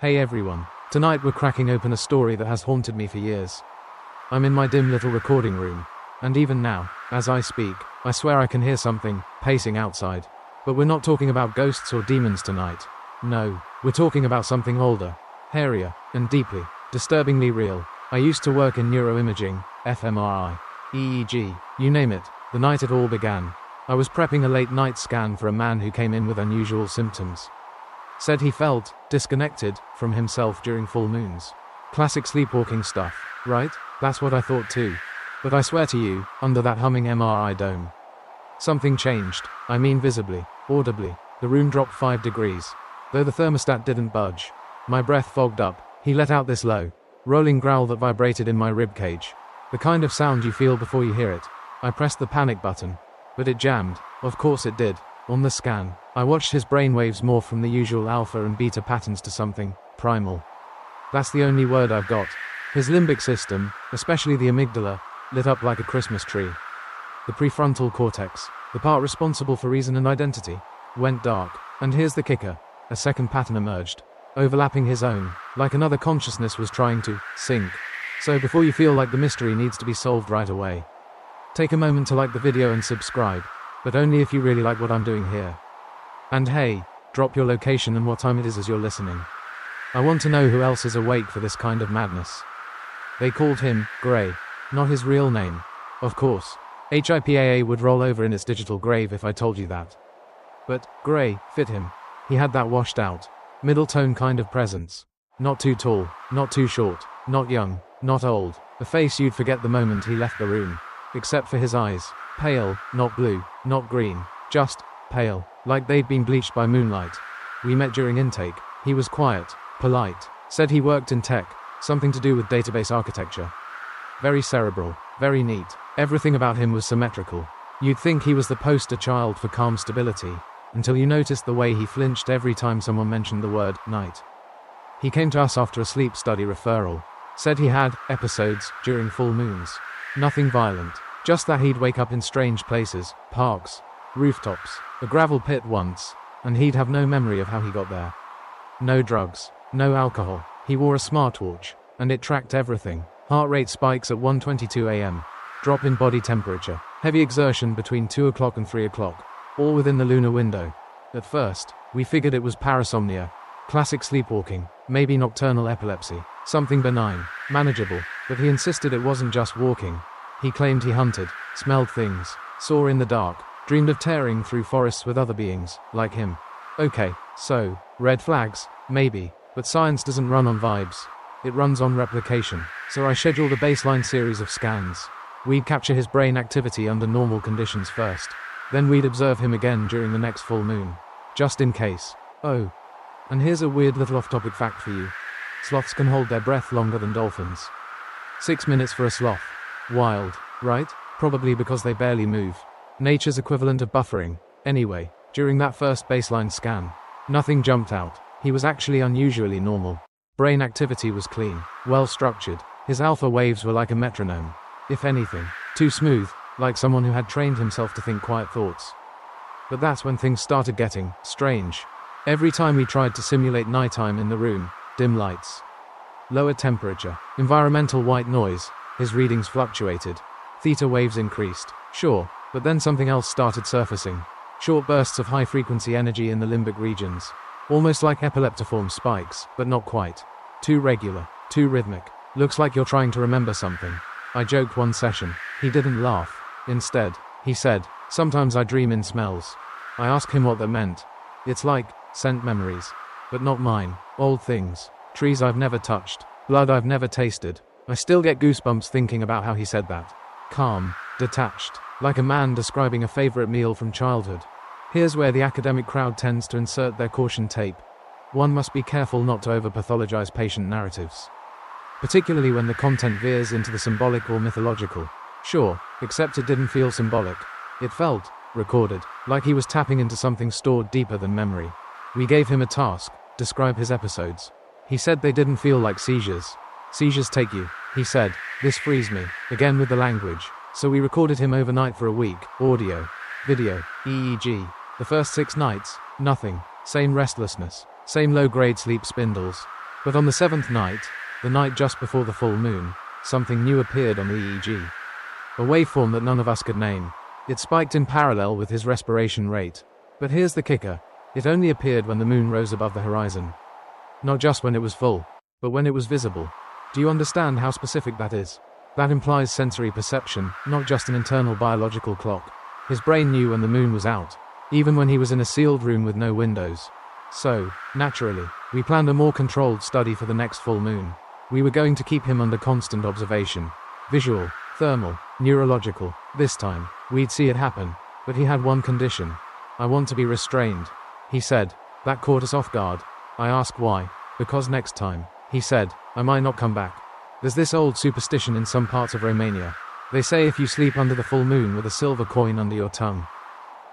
Hey everyone, tonight we're cracking open a story that has haunted me for years. I'm in my dim little recording room, and even now, as I speak, I swear I can hear something pacing outside. But we're not talking about ghosts or demons tonight. No, we're talking about something older, hairier, and deeply, disturbingly real. I used to work in neuroimaging, fMRI, EEG, you name it, the night it all began. I was prepping a late night scan for a man who came in with unusual symptoms. Said he felt disconnected from himself during full moons. Classic sleepwalking stuff, right? That's what I thought too. But I swear to you, under that humming MRI dome, something changed. I mean visibly, audibly. The room dropped 5 degrees. Though the thermostat didn't budge. My breath fogged up. He let out this low, rolling growl that vibrated in my ribcage. The kind of sound you feel before you hear it. I pressed the panic button. But it jammed. Of course it did. On the scan, I watched his brainwaves morph from the usual alpha and beta patterns to something primal. That's the only word I've got. His limbic system, especially the amygdala, lit up like a Christmas tree. The prefrontal cortex, the part responsible for reason and identity, went dark. And here's the kicker. A second pattern emerged, overlapping his own, like another consciousness was trying to sync. So before you feel like the mystery needs to be solved right away, take a moment to like the video and subscribe, but only if you really like what I'm doing here. And hey, drop your location and what time it is as you're listening. I want to know who else is awake for this kind of madness. They called him Grey, not his real name. Of course, HIPAA would roll over in its digital grave if I told you that. But Grey fit him. He had that washed out, middle tone kind of presence. Not too tall, not too short, not young, not old. A face you'd forget the moment he left the room. Except for his eyes. Pale, not blue, not green, just pale, like they'd been bleached by moonlight. We met during intake. He was quiet, polite, said he worked in tech, something to do with database architecture. Very cerebral, very neat. Everything about him was symmetrical. You'd think he was the poster child for calm stability, until you noticed the way he flinched every time someone mentioned the word night. He came to us after a sleep study referral. Said he had episodes during full moons. Nothing violent. Just that he'd wake up in strange places, parks, rooftops, a gravel pit once, and he'd have no memory of how he got there. No drugs, no alcohol. He wore a smartwatch, and it tracked everything. Heart rate spikes at 1:22 a.m. Drop in body temperature. Heavy exertion between 2 o'clock and 3 o'clock. All within the lunar window. At first, we figured it was parasomnia. Classic sleepwalking. Maybe nocturnal epilepsy. Something benign, manageable. But he insisted it wasn't just walking. He claimed he hunted, smelled things, saw in the dark, dreamed of tearing through forests with other beings, like him. Okay, so, red flags, maybe, but science doesn't run on vibes. It runs on replication. So I scheduled a baseline series of scans. We'd capture his brain activity under normal conditions first. Then we'd observe him again during the next full moon. Just in case. Oh. And here's a weird little off-topic fact for you. Sloths can hold their breath longer than dolphins. 6 minutes for a sloth. Wild, right? Probably because they barely move. Nature's equivalent of buffering. Anyway, during that first baseline scan, nothing jumped out. He was actually unusually normal. Brain activity was clean, well structured. His alpha waves were like a metronome. If anything, too smooth, like someone who had trained himself to think quiet thoughts. But that's when things started getting strange. Every time we tried to simulate nighttime in the room, dim lights, lower temperature, environmental white noise, his readings fluctuated. Theta waves increased, sure, but then something else started surfacing. Short bursts of high-frequency energy in the limbic regions. Almost like epileptiform spikes, but not quite. Too regular, too rhythmic. Looks like you're trying to remember something. I joked one session. He didn't laugh. Instead, he said, sometimes I dream in smells. I asked him what that meant. It's like scent memories. But not mine. Old things. Trees I've never touched. Blood I've never tasted. I still get goosebumps thinking about how he said that. Calm, detached, like a man describing a favorite meal from childhood. Here's where the academic crowd tends to insert their caution tape. One must be careful not to over-pathologize patient narratives. Particularly when the content veers into the symbolic or mythological. Sure, except it didn't feel symbolic. It felt, recorded, like he was tapping into something stored deeper than memory. We gave him a task, describe his episodes. He said they didn't feel like seizures. Seizures take you, he said. This frees me, again with the language. So we recorded him overnight for a week, audio, video, EEG. The first 6 nights, nothing. Same restlessness, same low-grade sleep spindles. But on the 7th night, the night just before the full moon, something new appeared on the EEG. A waveform that none of us could name. It spiked in parallel with his respiration rate. But here's the kicker. It only appeared when the moon rose above the horizon. Not just when it was full, but when it was visible. Do you understand how specific that is? That implies sensory perception, not just an internal biological clock. His brain knew when the moon was out, even when he was in a sealed room with no windows. So, naturally, we planned a more controlled study for the next full moon. We were going to keep him under constant observation. Visual, thermal, neurological. This time, we'd see it happen. But he had one condition. I want to be restrained, he said. That caught us off guard. I asked why. Because next time, he said, I might not come back. There's this old superstition in some parts of Romania. They say if you sleep under the full moon with a silver coin under your tongue,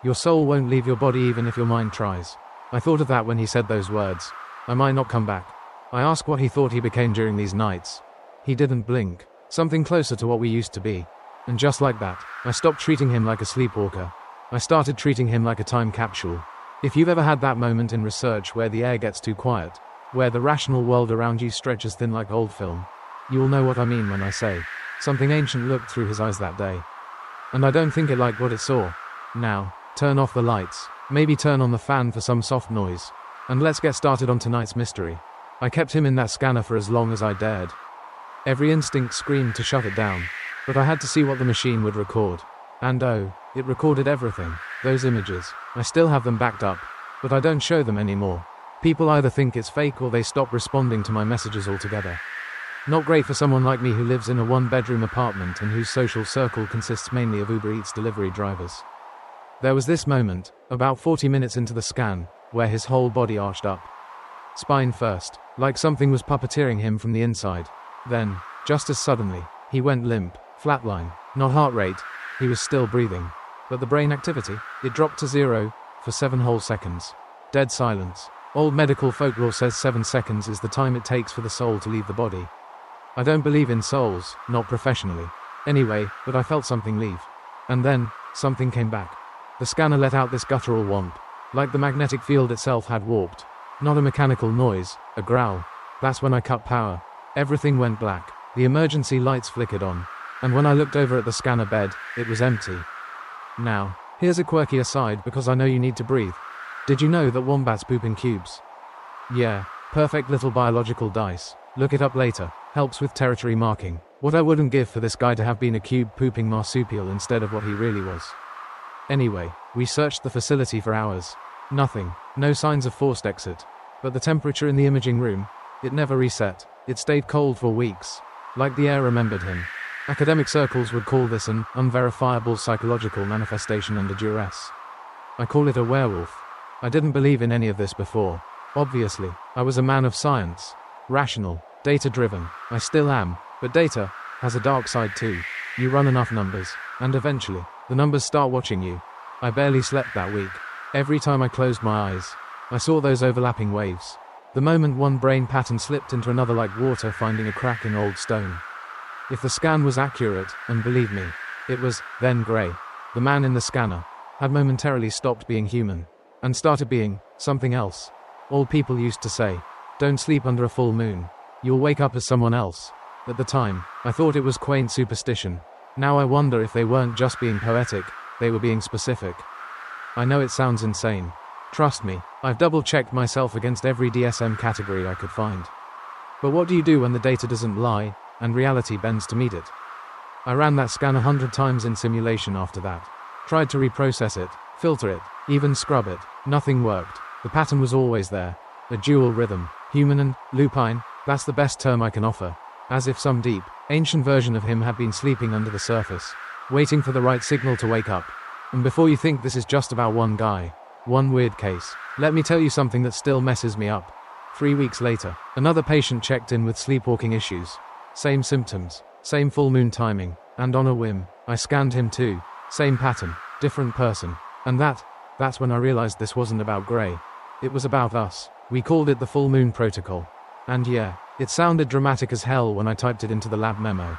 your soul won't leave your body even if your mind tries. I thought of that when he said those words. I might not come back. I asked what he thought he became during these nights. He didn't blink. Something closer to what we used to be. And just like that, I stopped treating him like a sleepwalker. I started treating him like a time capsule. If you've ever had that moment in research where the air gets too quiet, where the rational world around you stretches thin like old film, you'll know what I mean when I say, something ancient looked through his eyes that day. And I don't think it liked what it saw. Now, turn off the lights, maybe turn on the fan for some soft noise, and let's get started on tonight's mystery. I kept him in that scanner for as long as I dared. Every instinct screamed to shut it down, but I had to see what the machine would record. And oh, it recorded everything. Those images. I still have them backed up, but I don't show them anymore. People either think it's fake or they stop responding to my messages altogether. Not great for someone like me who lives in a one-bedroom apartment and whose social circle consists mainly of Uber Eats delivery drivers. There was this moment, about 40 minutes into the scan, where his whole body arched up. Spine first, like something was puppeteering him from the inside. Then, just as suddenly, he went limp, flatline, not heart rate, he was still breathing. But the brain activity, it dropped to 0, for 7 whole seconds. Dead silence. Old medical folklore says 7 seconds is the time it takes for the soul to leave the body. I don't believe in souls, not professionally. Anyway, but I felt something leave. And then, something came back. The scanner let out this guttural whomp, like the magnetic field itself had warped. Not a mechanical noise, a growl. That's when I cut power. Everything went black. The emergency lights flickered on. And when I looked over at the scanner bed, it was empty. Now, here's a quirky aside because I know you need to breathe. Did you know that wombats poop in cubes? Yeah, perfect little biological dice. Look it up later. Helps with territory marking. What I wouldn't give for this guy to have been a cube-pooping marsupial instead of what he really was. Anyway, we searched the facility for hours. Nothing. No signs of forced exit. But the temperature in the imaging room, it never reset. It stayed cold for weeks. Like the air remembered him. Academic circles would call this an unverifiable psychological manifestation under duress. I call it a werewolf. I didn't believe in any of this before. Obviously, I was a man of science. Rational, data-driven. I still am, but data has a dark side too. You run enough numbers, and eventually, the numbers start watching you. I barely slept that week. Every time I closed my eyes, I saw those overlapping waves. The moment one brain pattern slipped into another like water finding a crack in old stone. If the scan was accurate, and believe me, it was, then grey. The man in the scanner had momentarily stopped being human, and started being something else. Old people used to say, don't sleep under a full moon. You'll wake up as someone else. At the time, I thought it was quaint superstition. Now I wonder if they weren't just being poetic, they were being specific. I know it sounds insane. Trust me, I've double-checked myself against every DSM category I could find. But what do you do when the data doesn't lie, and reality bends to meet it? I ran that scan 100 times in simulation after that. Tried to reprocess it, filter it, even scrub it. Nothing worked. The pattern was always there. A dual rhythm. Human and lupine, that's the best term I can offer. As if some deep, ancient version of him had been sleeping under the surface, waiting for the right signal to wake up. And before you think this is just about one guy, one weird case, let me tell you something that still messes me up. 3 weeks later, another patient checked in with sleepwalking issues. Same symptoms, same full moon timing, and on a whim, I scanned him too. Same pattern, different person. And that's when I realized this wasn't about Grey. It was about us. We called it the full moon protocol. And yeah, it sounded dramatic as hell when I typed it into the lab memo.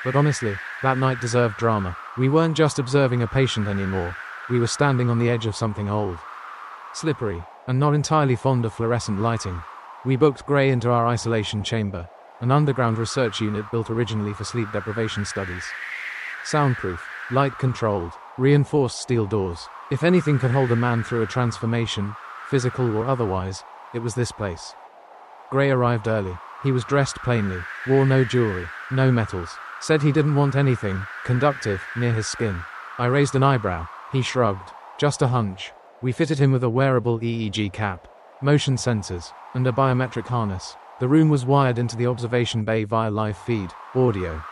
But honestly, that night deserved drama. We weren't just observing a patient anymore. We were standing on the edge of something old, slippery, and not entirely fond of fluorescent lighting. We booked Gray into our isolation chamber, an underground research unit built originally for sleep deprivation studies. Soundproof, light-controlled, reinforced steel doors. If anything could hold a man through a transformation, physical or otherwise, it was this place. Gray arrived early. He was dressed plainly, wore no jewelry, no metals, said he didn't want anything conductive near his skin. I raised an eyebrow. He shrugged. Just a hunch. We fitted him with a wearable EEG cap, motion sensors, and a biometric harness. The room was wired into the observation bay via live feed, audio,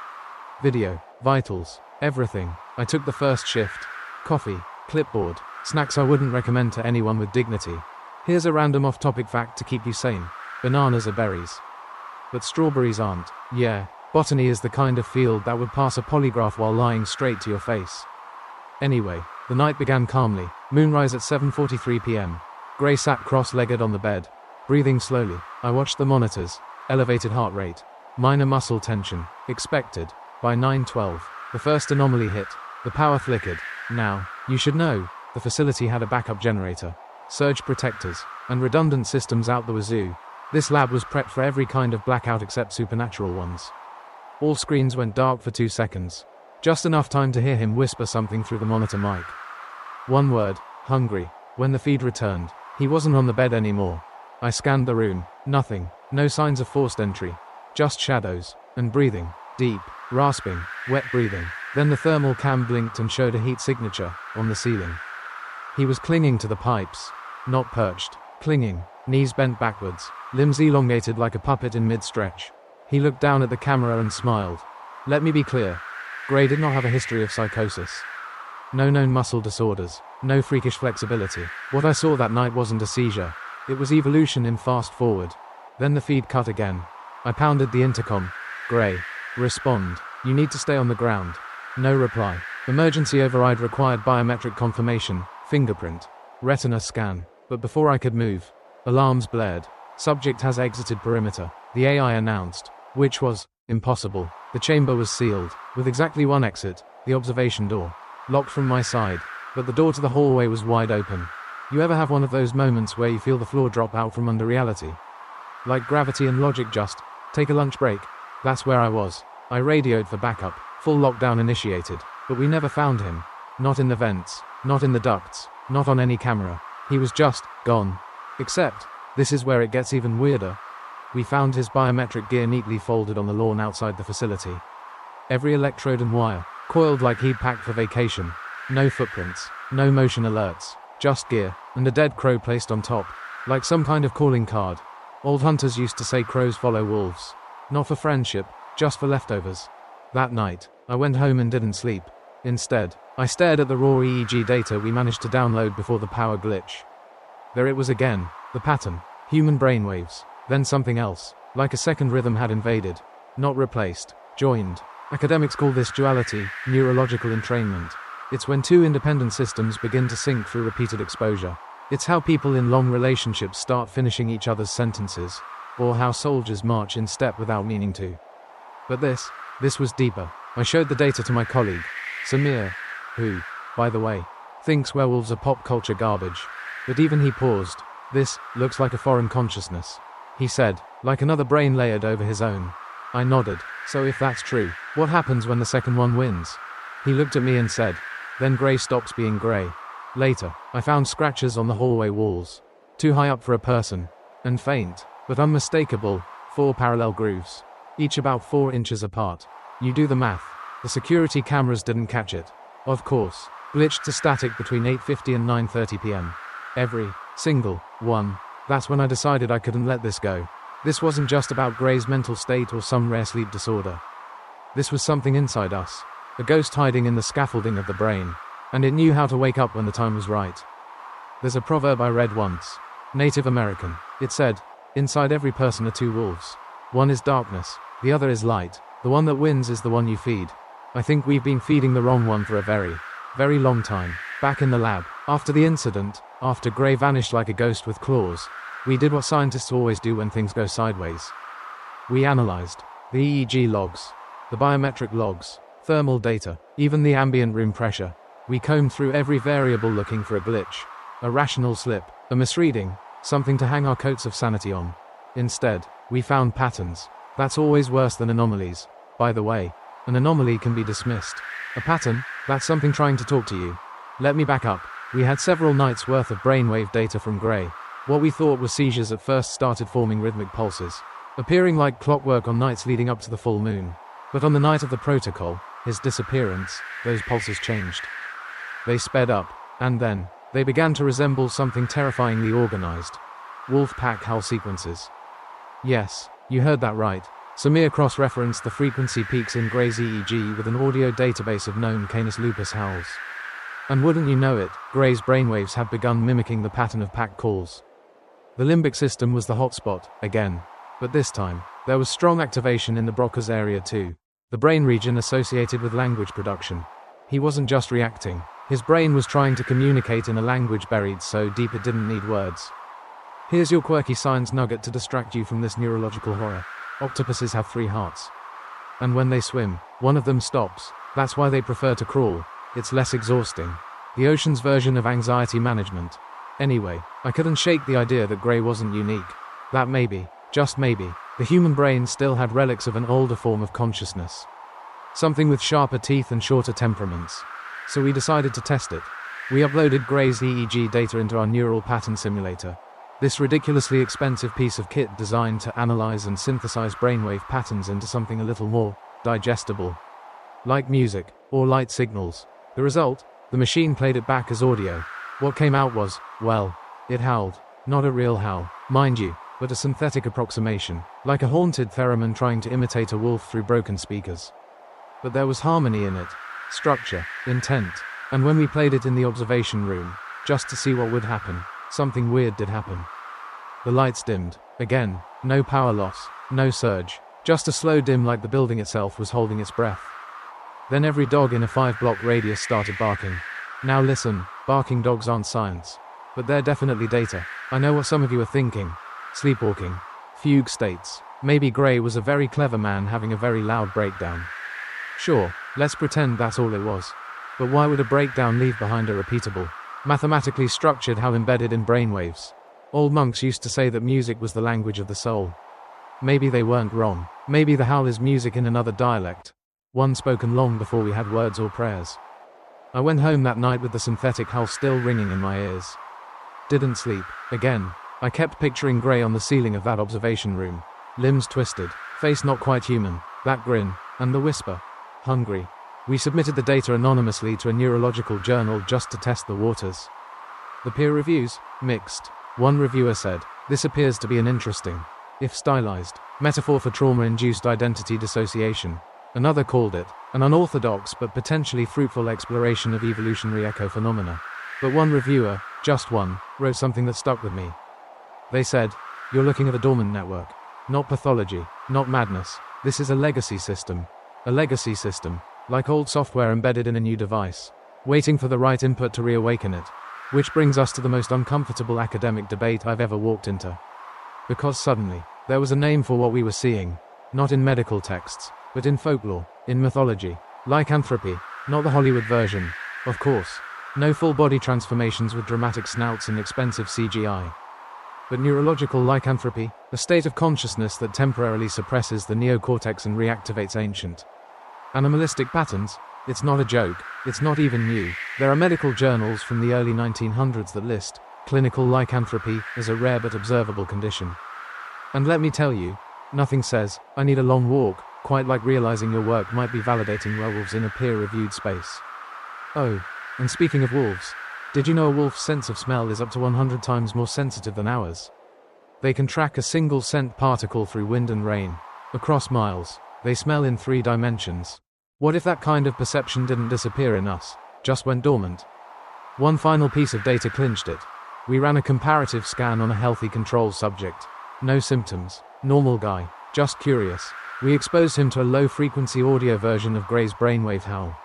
video, vitals, everything. I took the first shift. Coffee, clipboard, snacks I wouldn't recommend to anyone with dignity. Here's a random off-topic fact to keep you sane. Bananas are berries. But strawberries aren't. Yeah, botany is the kind of field that would pass a polygraph while lying straight to your face. Anyway, the night began calmly. Moonrise at 7:43 p.m. Gray sat cross-legged on the bed, breathing slowly. I watched the monitors. Elevated heart rate. Minor muscle tension. Expected. By 9:12, the first anomaly hit. The power flickered. Now, you should know, the facility had a backup generator, surge protectors, and redundant systems out the wazoo. This lab was prepped for every kind of blackout except supernatural ones. All screens went dark for 2 seconds. Just enough time to hear him whisper something through the monitor mic. One word, hungry. When the feed returned, he wasn't on the bed anymore. I scanned the room. Nothing. No signs of forced entry. Just shadows. And breathing. Deep, rasping, wet breathing. Then the thermal cam blinked and showed a heat signature on the ceiling. He was clinging to the pipes. Not perched. Clinging. Knees bent backwards. Limbs elongated like a puppet in mid-stretch. He looked down at the camera and smiled. Let me be clear. Gray did not have a history of psychosis. No known muscle disorders. No freakish flexibility. What I saw that night wasn't a seizure. It was evolution in fast forward. Then the feed cut again. I pounded the intercom. Gray. Respond. You need to stay on the ground. No reply. Emergency override required biometric confirmation, fingerprint, retina scan. But before I could move, alarms blared. Subject has exited perimeter. The AI announced, which was impossible. The chamber was sealed, with exactly one exit, the observation door, locked from my side, but the door to the hallway was wide open. You ever have one of those moments where you feel the floor drop out from under reality? Like gravity and logic just, take a lunch break. That's where I was. I radioed for backup, full lockdown initiated, but we never found him. Not in the vents, not in the ducts, not on any camera. He was just gone. Except, this is where it gets even weirder. We found his biometric gear neatly folded on the lawn outside the facility. Every electrode and wire, coiled like he'd packed for vacation. No footprints, no motion alerts, just gear, and a dead crow placed on top, like some kind of calling card. Old hunters used to say crows follow wolves. Not for friendship, just for leftovers. That night, I went home and didn't sleep. Instead, I stared at the raw EEG data we managed to download before the power glitch. There it was again, the pattern, human brainwaves, then something else, like a second rhythm had invaded, not replaced, joined. Academics call this duality, neurological entrainment. It's when two independent systems begin to sync through repeated exposure. It's how people in long relationships start finishing each other's sentences, or how soldiers march in step without meaning to. But this was deeper. I showed the data to my colleague, Samir, who, by the way, thinks werewolves are pop culture garbage. But even he paused. This looks like a foreign consciousness, he said, like another brain layered over his own. I nodded. So if that's true, what happens when the second one wins? He looked at me and said, then Gray stops being Gray. Later, I found scratches on the hallway walls. Too high up for a person. And faint, but unmistakable, 4 parallel grooves. Each about 4 inches apart. You do the math. The security cameras didn't catch it. Of course. Glitched to static between 8:50 and 9:30 p.m. Every single one. That's when I decided I couldn't let this go. This wasn't just about Gray's mental state or some rare sleep disorder. This was something inside us. A ghost hiding in the scaffolding of the brain. And it knew how to wake up when the time was right. There's a proverb I read once. Native American. It said, inside every person are 2 wolves. One is darkness, the other is light. The one that wins is the one you feed. I think we've been feeding the wrong one for a very, very long time. Back in the lab, after the incident, after Gray vanished like a ghost with claws, we did what scientists always do when things go sideways. We analyzed the EEG logs, the biometric logs, thermal data, even the ambient room pressure. We combed through every variable looking for a glitch, a rational slip, a misreading, something to hang our coats of sanity on. Instead, we found patterns. That's always worse than anomalies. By the way, an anomaly can be dismissed. A pattern? That's something trying to talk to you. Let me back up. We had several nights worth of brainwave data from Gray. What we thought were seizures at first started forming rhythmic pulses, appearing like clockwork on nights leading up to the full moon. But on the night of the protocol, his disappearance, those pulses changed. They sped up, and then, they began to resemble something terrifyingly organized. Wolf pack howl sequences. Yes, you heard that right. Samir cross-referenced the frequency peaks in Gray's EEG with an audio database of known Canis lupus howls. And wouldn't you know it, Gray's brainwaves have begun mimicking the pattern of pack calls. The limbic system was the hotspot, again. But this time, there was strong activation in the Broca's area too. The brain region associated with language production. He wasn't just reacting. His brain was trying to communicate in a language buried so deep it didn't need words. Here's your quirky science nugget to distract you from this neurological horror. Octopuses have 3 hearts. And when they swim, one of them stops. That's why they prefer to crawl. It's less exhausting. The ocean's version of anxiety management. Anyway, I couldn't shake the idea that Gray wasn't unique. That maybe, just maybe, the human brain still had relics of an older form of consciousness. Something with sharper teeth and shorter temperaments. So we decided to test it. We uploaded Gray's EEG data into our neural pattern simulator. This ridiculously expensive piece of kit designed to analyze and synthesize brainwave patterns into something a little more digestible. Like music, or light signals. The result? The machine played it back as audio. What came out was, well, it howled. Not a real howl, mind you, but a synthetic approximation, like a haunted theremin trying to imitate a wolf through broken speakers. But there was harmony in it, structure, intent, and when we played it in the observation room, just to see what would happen, something weird did happen. The lights dimmed. Again, no power loss, no surge, just a slow dim like the building itself was holding its breath. Then every dog in a 5-block radius started barking. Now listen, barking dogs aren't science. But they're definitely data. I know what some of you are thinking. Sleepwalking. Fugue states. Maybe Gray was a very clever man having a very loud breakdown. Sure, let's pretend that's all it was. But why would a breakdown leave behind a repeatable, mathematically structured howl embedded in brainwaves? Old monks used to say that music was the language of the soul. Maybe they weren't wrong. Maybe the howl is music in another dialect. One spoken long before we had words or prayers. I went home that night with the synthetic howl still ringing in my ears. Didn't sleep. Again, I kept picturing Gray on the ceiling of that observation room. Limbs twisted, face not quite human, that grin, and the whisper. Hungry. We submitted the data anonymously to a neurological journal just to test the waters. The peer reviews? Mixed. One reviewer said, this appears to be an interesting, if stylized, metaphor for trauma-induced identity dissociation. Another called it an unorthodox but potentially fruitful exploration of evolutionary echo phenomena. But one reviewer, just one, wrote something that stuck with me. They said, you're looking at a dormant network. Not pathology, not madness. This is a legacy system. A legacy system, like old software embedded in a new device, waiting for the right input to reawaken it. Which brings us to the most uncomfortable academic debate I've ever walked into. Because suddenly, there was a name for what we were seeing. Not in medical texts, but in folklore, in mythology. Lycanthropy, not the Hollywood version, of course. No full-body transformations with dramatic snouts and expensive CGI. But neurological lycanthropy, a state of consciousness that temporarily suppresses the neocortex and reactivates ancient animalistic patterns. It's not a joke, it's not even new. There are medical journals from the early 1900s that list clinical lycanthropy as a rare but observable condition. And let me tell you, nothing says, I need a long walk, quite like realizing your work might be validating werewolves in a peer-reviewed space. Oh, and speaking of wolves, did you know a wolf's sense of smell is up to 100 times more sensitive than ours? They can track a single scent particle through wind and rain, across miles. They smell in 3 dimensions. What if that kind of perception didn't disappear in us, just went dormant? One final piece of data clinched it. We ran a comparative scan on a healthy control subject. No symptoms, normal guy, just curious. We exposed him to a low-frequency audio version of Gray's brainwave howl,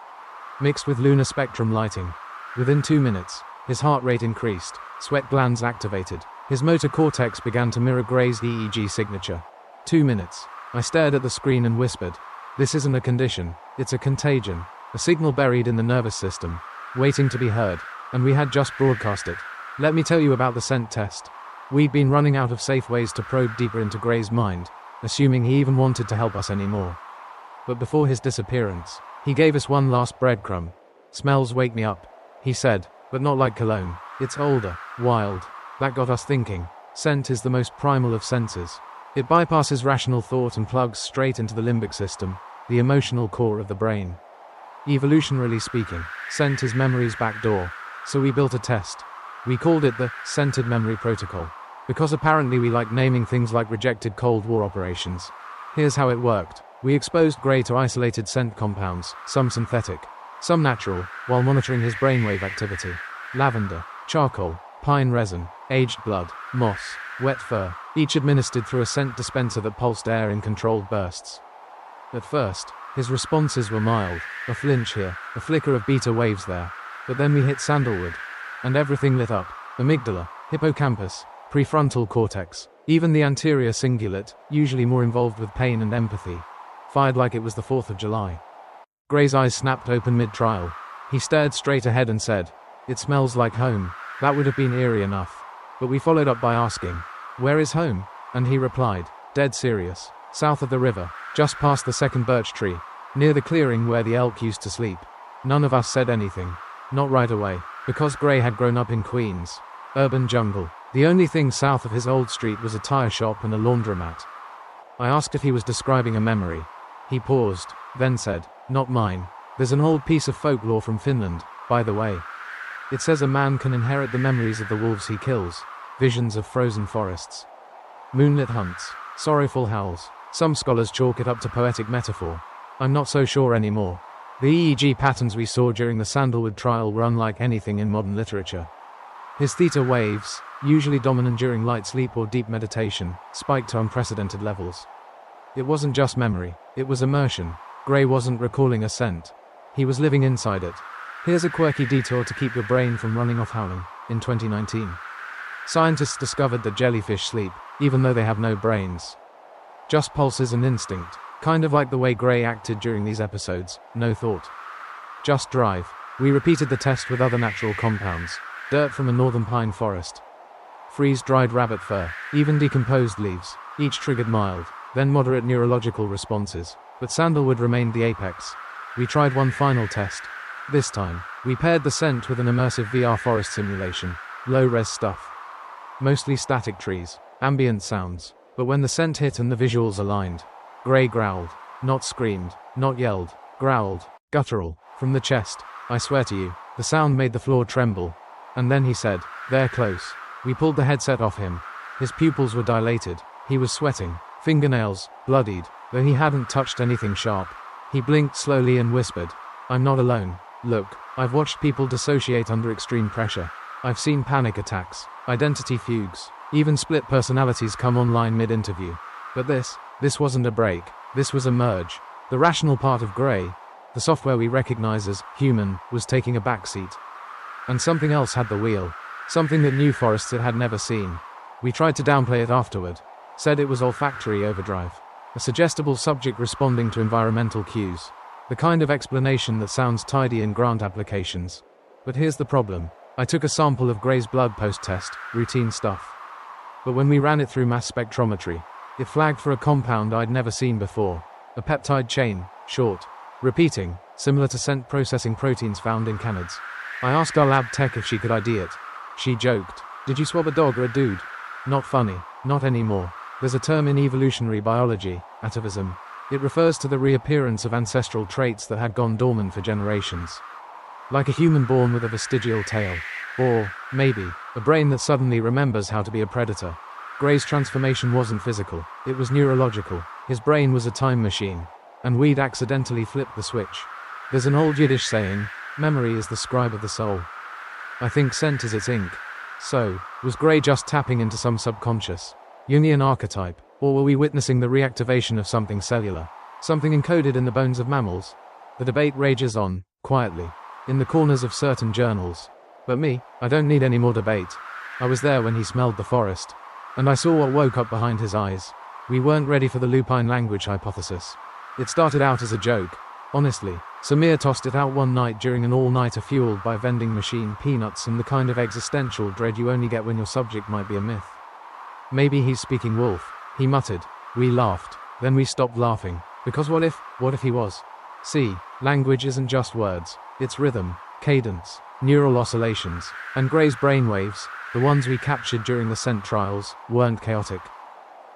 mixed with lunar spectrum lighting. Within 2 minutes, his heart rate increased, sweat glands activated, his motor cortex began to mirror Gray's EEG signature. 2 minutes. I stared at the screen and whispered, this isn't a condition, it's a contagion, a signal buried in the nervous system, waiting to be heard, and we had just broadcast it. Let me tell you about the scent test. We'd been running out of safe ways to probe deeper into Gray's mind, assuming he even wanted to help us anymore. But before his disappearance, he gave us one last breadcrumb. "Smells wake me up," he said, "but not like cologne. It's older, wild." That got us thinking. Scent is the most primal of senses. It bypasses rational thought and plugs straight into the limbic system, the emotional core of the brain. Evolutionarily speaking, scent is memory's back door, so we built a test. We called it the Scented Memory Protocol, because apparently we like naming things like rejected Cold War operations. Here's how it worked. We exposed Gray to isolated scent compounds, some synthetic, some natural, while monitoring his brainwave activity. Lavender, charcoal, pine resin, aged blood, moss, wet fur, each administered through a scent dispenser that pulsed air in controlled bursts. At first, his responses were mild, a flinch here, a flicker of beta waves there, but then we hit sandalwood, and everything lit up. Amygdala, hippocampus, prefrontal cortex, even the anterior cingulate, usually more involved with pain and empathy, fired like it was the 4th of July. Gray's eyes snapped open mid-trial. He stared straight ahead and said, "It smells like home." That would have been eerie enough. But we followed up by asking, "Where is home?" And he replied, dead serious, "South of the river, just past the second birch tree, near the clearing where the elk used to sleep." None of us said anything. Not right away, because Gray had grown up in Queens. Urban jungle. The only thing south of his old street was a tire shop and a laundromat. I asked if he was describing a memory. He paused, then said, "Not mine. There's an old piece of folklore from Finland, by the way. It says a man can inherit the memories of the wolves he kills, visions of frozen forests, moonlit hunts, sorrowful howls. Some scholars chalk it up to poetic metaphor. I'm not so sure anymore. The EEG patterns we saw during the sandalwood trial were unlike anything in modern literature. His theta waves, usually dominant during light sleep or deep meditation, spiked to unprecedented levels. It wasn't just memory, it was immersion. Gray wasn't recalling a scent. He was living inside it. Here's a quirky detour to keep your brain from running off howling. In 2019, scientists discovered that jellyfish sleep, even though they have no brains. Just pulses and instinct, kind of like the way Gray acted during these episodes, no thought. Just drive. We repeated the test with other natural compounds. Dirt from a northern pine forest, freeze-dried rabbit fur, even decomposed leaves, each triggered mild, then moderate neurological responses. But sandalwood remained the apex. We tried one final test. This time, we paired the scent with an immersive VR forest simulation. Low-res stuff. Mostly static trees, ambient sounds. But when the scent hit and the visuals aligned, Gray growled. Not screamed, not yelled, growled. Guttural, from the chest. I swear to you, the sound made the floor tremble. And then he said, "They're close." We pulled the headset off him. His pupils were dilated. He was sweating, fingernails bloodied, though he hadn't touched anything sharp. He blinked slowly and whispered, "I'm not alone. Look, I've watched people dissociate under extreme pressure. I've seen panic attacks, identity fugues, even split personalities come online mid-interview. But this wasn't a break. This was a merge. The rational part of Gray, the software we recognize as human, was taking a backseat. And something else had the wheel. Something that knew forests it had never seen. We tried to downplay it afterward. Said it was olfactory overdrive. A suggestible subject responding to environmental cues. The kind of explanation that sounds tidy in grant applications. But here's the problem. I took a sample of Gray's blood post-test, routine stuff. But when we ran it through mass spectrometry, it flagged for a compound I'd never seen before. A peptide chain, short, repeating, similar to scent processing proteins found in canids. I asked our lab tech if she could ID it. She joked, "Did you swab a dog or a dude?" Not funny, not anymore. There's a term in evolutionary biology, atavism. It refers to the reappearance of ancestral traits that had gone dormant for generations. Like a human born with a vestigial tail. Or, maybe, a brain that suddenly remembers how to be a predator. Gray's transformation wasn't physical, it was neurological. His brain was a time machine. And we'd accidentally flipped the switch. There's an old Yiddish saying, memory is the scribe of the soul. I think scent is its ink. So, was Gray just tapping into some subconscious Jungian archetype, or were we witnessing the reactivation of something cellular? Something encoded in the bones of mammals? The debate rages on, quietly, in the corners of certain journals. But me, I don't need any more debate. I was there when he smelled the forest. And I saw what woke up behind his eyes. We weren't ready for the lupine language hypothesis. It started out as a joke. Honestly, Samir tossed it out one night during an all-nighter fueled by vending machine peanuts and the kind of existential dread you only get when your subject might be a myth. Maybe he's speaking wolf, he muttered. We laughed. Then we stopped laughing. Because what if he was? See, language isn't just words. It's rhythm, cadence, neural oscillations. And Gray's brainwaves, the ones we captured during the scent trials, weren't chaotic.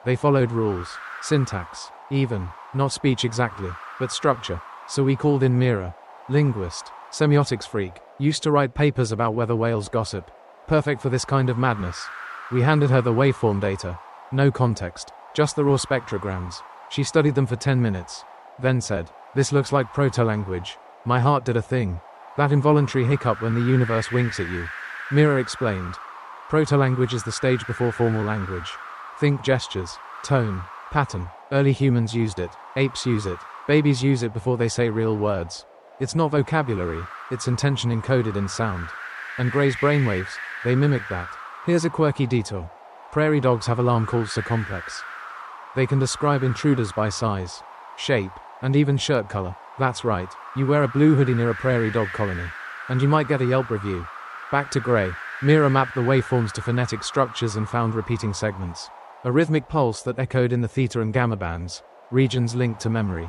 They followed rules, syntax, even, not speech exactly, but structure. So we called in Mira, linguist, semiotics freak, used to write papers about whether whales gossip. Perfect for this kind of madness. We handed her the waveform data. No context, just the raw spectrograms. She studied them for 10 minutes. Then said, "This looks like proto-language." My heart did a thing. That involuntary hiccup when the universe winks at you. Mira explained. Proto-language is the stage before formal language. Think gestures, tone, pattern. Early humans used it. Apes use it. Babies use it before they say real words. It's not vocabulary, it's intention encoded in sound. And Gray's brainwaves, they mimic that. Here's a quirky detour. Prairie dogs have alarm calls so complex. They can describe intruders by size, shape, and even shirt color. That's right, you wear a blue hoodie near a prairie dog colony, and you might get a Yelp review. Back to Gray. Mira mapped the waveforms to phonetic structures and found repeating segments. A rhythmic pulse that echoed in the theta and gamma bands, regions linked to memory,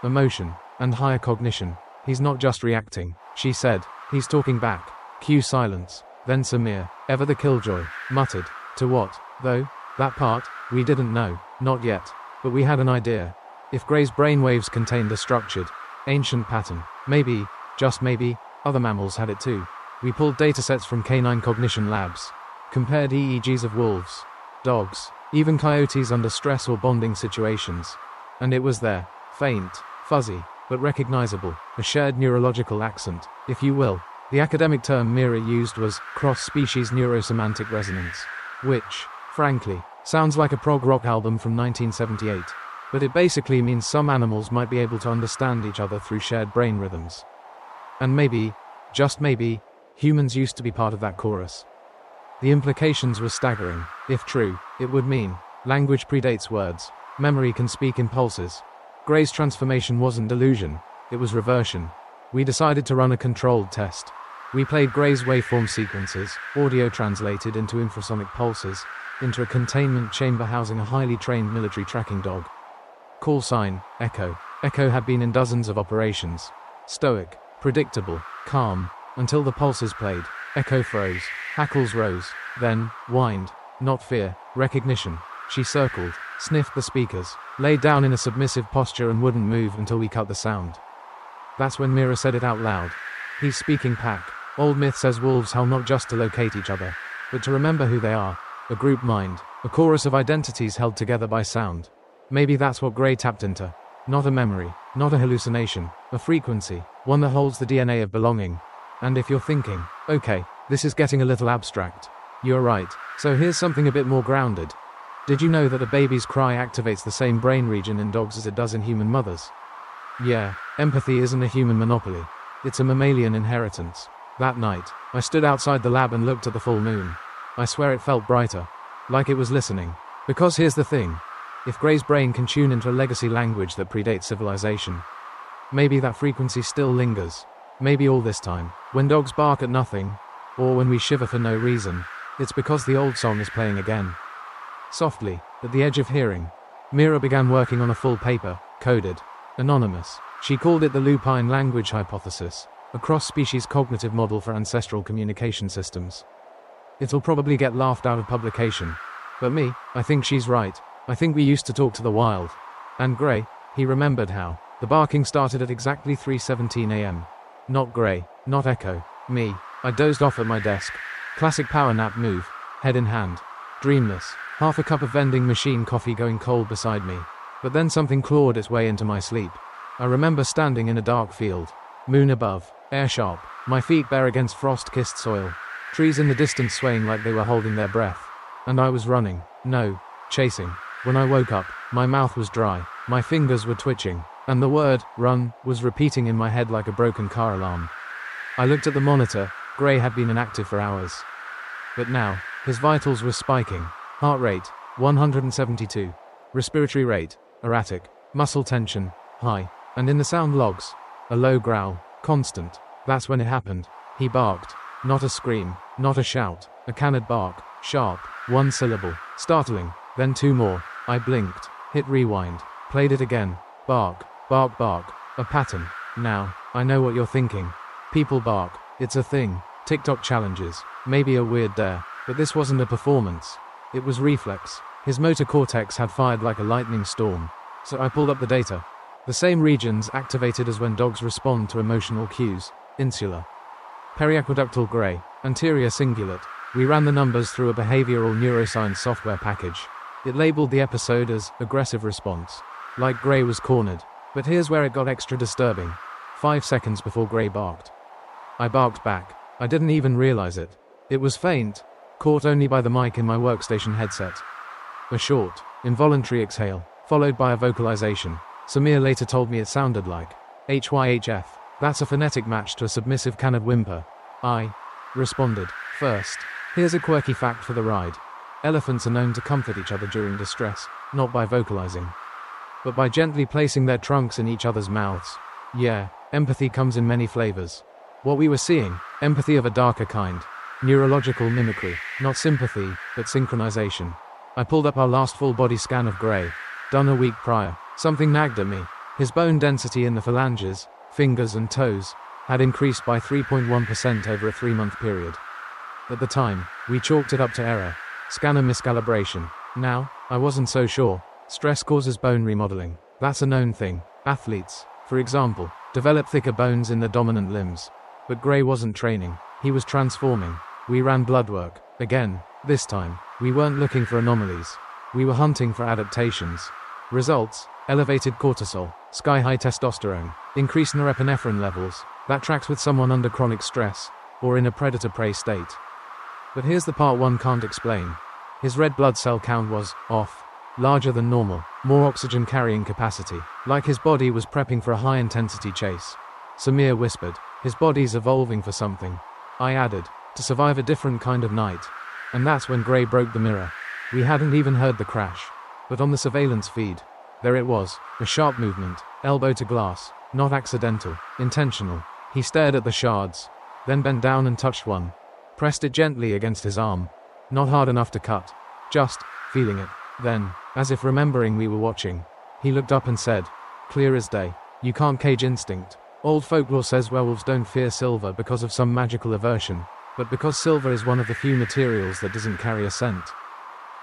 emotion, and higher cognition. He's not just reacting, she said. He's talking back. Cue silence. Then Samir, ever the killjoy, muttered. To what, though? That part, we didn't know, not yet. But we had an idea. If Gray's brainwaves contained a structured, ancient pattern, maybe, just maybe, other mammals had it too. We pulled datasets from canine cognition labs, compared EEGs of wolves, dogs, even coyotes under stress or bonding situations. And it was there, faint, fuzzy, but recognizable, a shared neurological accent, if you will. The academic term Mira used was cross-species neurosemantic resonance, which, frankly, sounds like a prog rock album from 1978. But it basically means some animals might be able to understand each other through shared brain rhythms. And maybe, just maybe, humans used to be part of that chorus. The implications were staggering. If true, it would mean language predates words, memory can speak in pulses. Gray's transformation wasn't delusion, it was reversion. We decided to run a controlled test. We played Gray's waveform sequences, audio translated into infrasonic pulses, into a containment chamber housing a highly trained military tracking dog. Call sign, Echo. Echo had been in dozens of operations. Stoic, predictable, calm, until the pulses played. Echo froze, hackles rose, then, whined. Not fear, recognition. She circled, sniffed the speakers, laid down in a submissive posture and wouldn't move until we cut the sound. That's when Mira said it out loud. He's speaking pack. Old myth says wolves howl not just to locate each other, but to remember who they are. A group mind, a chorus of identities held together by sound. Maybe that's what Gray tapped into. Not a memory, not a hallucination, a frequency, one that holds the DNA of belonging. And if you're thinking, okay, this is getting a little abstract, you're right. So here's something a bit more grounded. Did you know that a baby's cry activates the same brain region in dogs as it does in human mothers? Yeah, empathy isn't a human monopoly. It's a mammalian inheritance. That night, I stood outside the lab and looked at the full moon. I swear it felt brighter. Like it was listening. Because here's the thing. If Gray's brain can tune into a legacy language that predates civilization, maybe that frequency still lingers. Maybe all this time, when dogs bark at nothing, or when we shiver for no reason, it's because the old song is playing again. Softly, at the edge of hearing, Mira began working on a full paper, coded, anonymous. She called it the lupine language hypothesis, a cross-species cognitive model for ancestral communication systems. It'll probably get laughed out of publication. But me, I think she's right. I think we used to talk to the wild. And Gray, he remembered how. The barking started at exactly 3:17 a.m. Not Gray, not Echo, me. I dozed off at my desk. Classic power nap move, head in hand. Dreamless, half a cup of vending machine coffee going cold beside me. But then something clawed its way into my sleep. I remember standing in a dark field. Moon above, air sharp, my feet bare against frost-kissed soil. Trees in the distance swaying like they were holding their breath. And I was running. No, chasing. When I woke up, my mouth was dry, my fingers were twitching, and the word, run, was repeating in my head like a broken car alarm. I looked at the monitor. Gray had been inactive for hours. But now, his vitals were spiking. Heart rate, 172. Respiratory rate, erratic. Muscle tension, high. And in the sound logs, a low growl, constant. That's when it happened. He barked. Not a scream, not a shout, a canid bark, sharp, One syllable. Startling. Then two more. I blinked. Hit rewind. Played it again. Bark. Bark, bark. A pattern. Now, I know what you're thinking. People bark. It's a thing. TikTok challenges. Maybe a weird dare. But this wasn't a performance. It was reflex. His motor cortex had fired like a lightning storm. So I pulled up the data. The same regions activated as when dogs respond to emotional cues. Insular. Periaqueductal gray. Anterior cingulate. We ran the numbers through a behavioral neuroscience software package. It labeled the episode as aggressive response. Like Gray was cornered. But here's where it got extra disturbing. 5 seconds before Gray barked. I barked back. I didn't even realize it. It was faint, caught only by the mic in my workstation headset. A short, involuntary exhale, followed by a vocalization. Samir later told me it sounded like HYHF. That's a phonetic match to a submissive canid whimper. I responded. First, here's a quirky fact for the ride. Elephants are known to comfort each other during distress, not by vocalizing, but by gently placing their trunks in each other's mouths. Yeah, empathy comes in many flavors. What we were seeing, empathy of a darker kind. Neurological mimicry, not sympathy, but synchronization. I pulled up our last full body scan of Gray, done a week prior. Something nagged at me. His bone density in the phalanges, fingers and toes, had increased by 3.1% over a 3-month period. At the time, we chalked it up to error. Scanner miscalibration. Now, I wasn't so sure. Stress causes bone remodeling. That's a known thing. Athletes, for example, develop thicker bones in the dominant limbs. But Gray wasn't training. He was transforming. We ran blood work. Again, this time, we weren't looking for anomalies. We were hunting for adaptations. Results: elevated cortisol, sky-high testosterone, increased norepinephrine levels. That tracks with someone under chronic stress, or in a predator-prey state. But here's the part one can't explain. His red blood cell count was off. Larger than normal, more oxygen carrying capacity, like his body was prepping for a high-intensity chase. Samir whispered, his body's evolving for something. I added, to survive a different kind of night. And that's when Gray broke the mirror. We hadn't even heard the crash. But on the surveillance feed, there it was, a sharp movement, elbow to glass, not accidental, intentional. He stared at the shards, then bent down and touched one. Pressed it gently against his arm. Not hard enough to cut. Just feeling it. Then, as if remembering we were watching, he looked up and said, clear as day, you can't cage instinct. Old folklore says werewolves don't fear silver because of some magical aversion, but because silver is one of the few materials that doesn't carry a scent.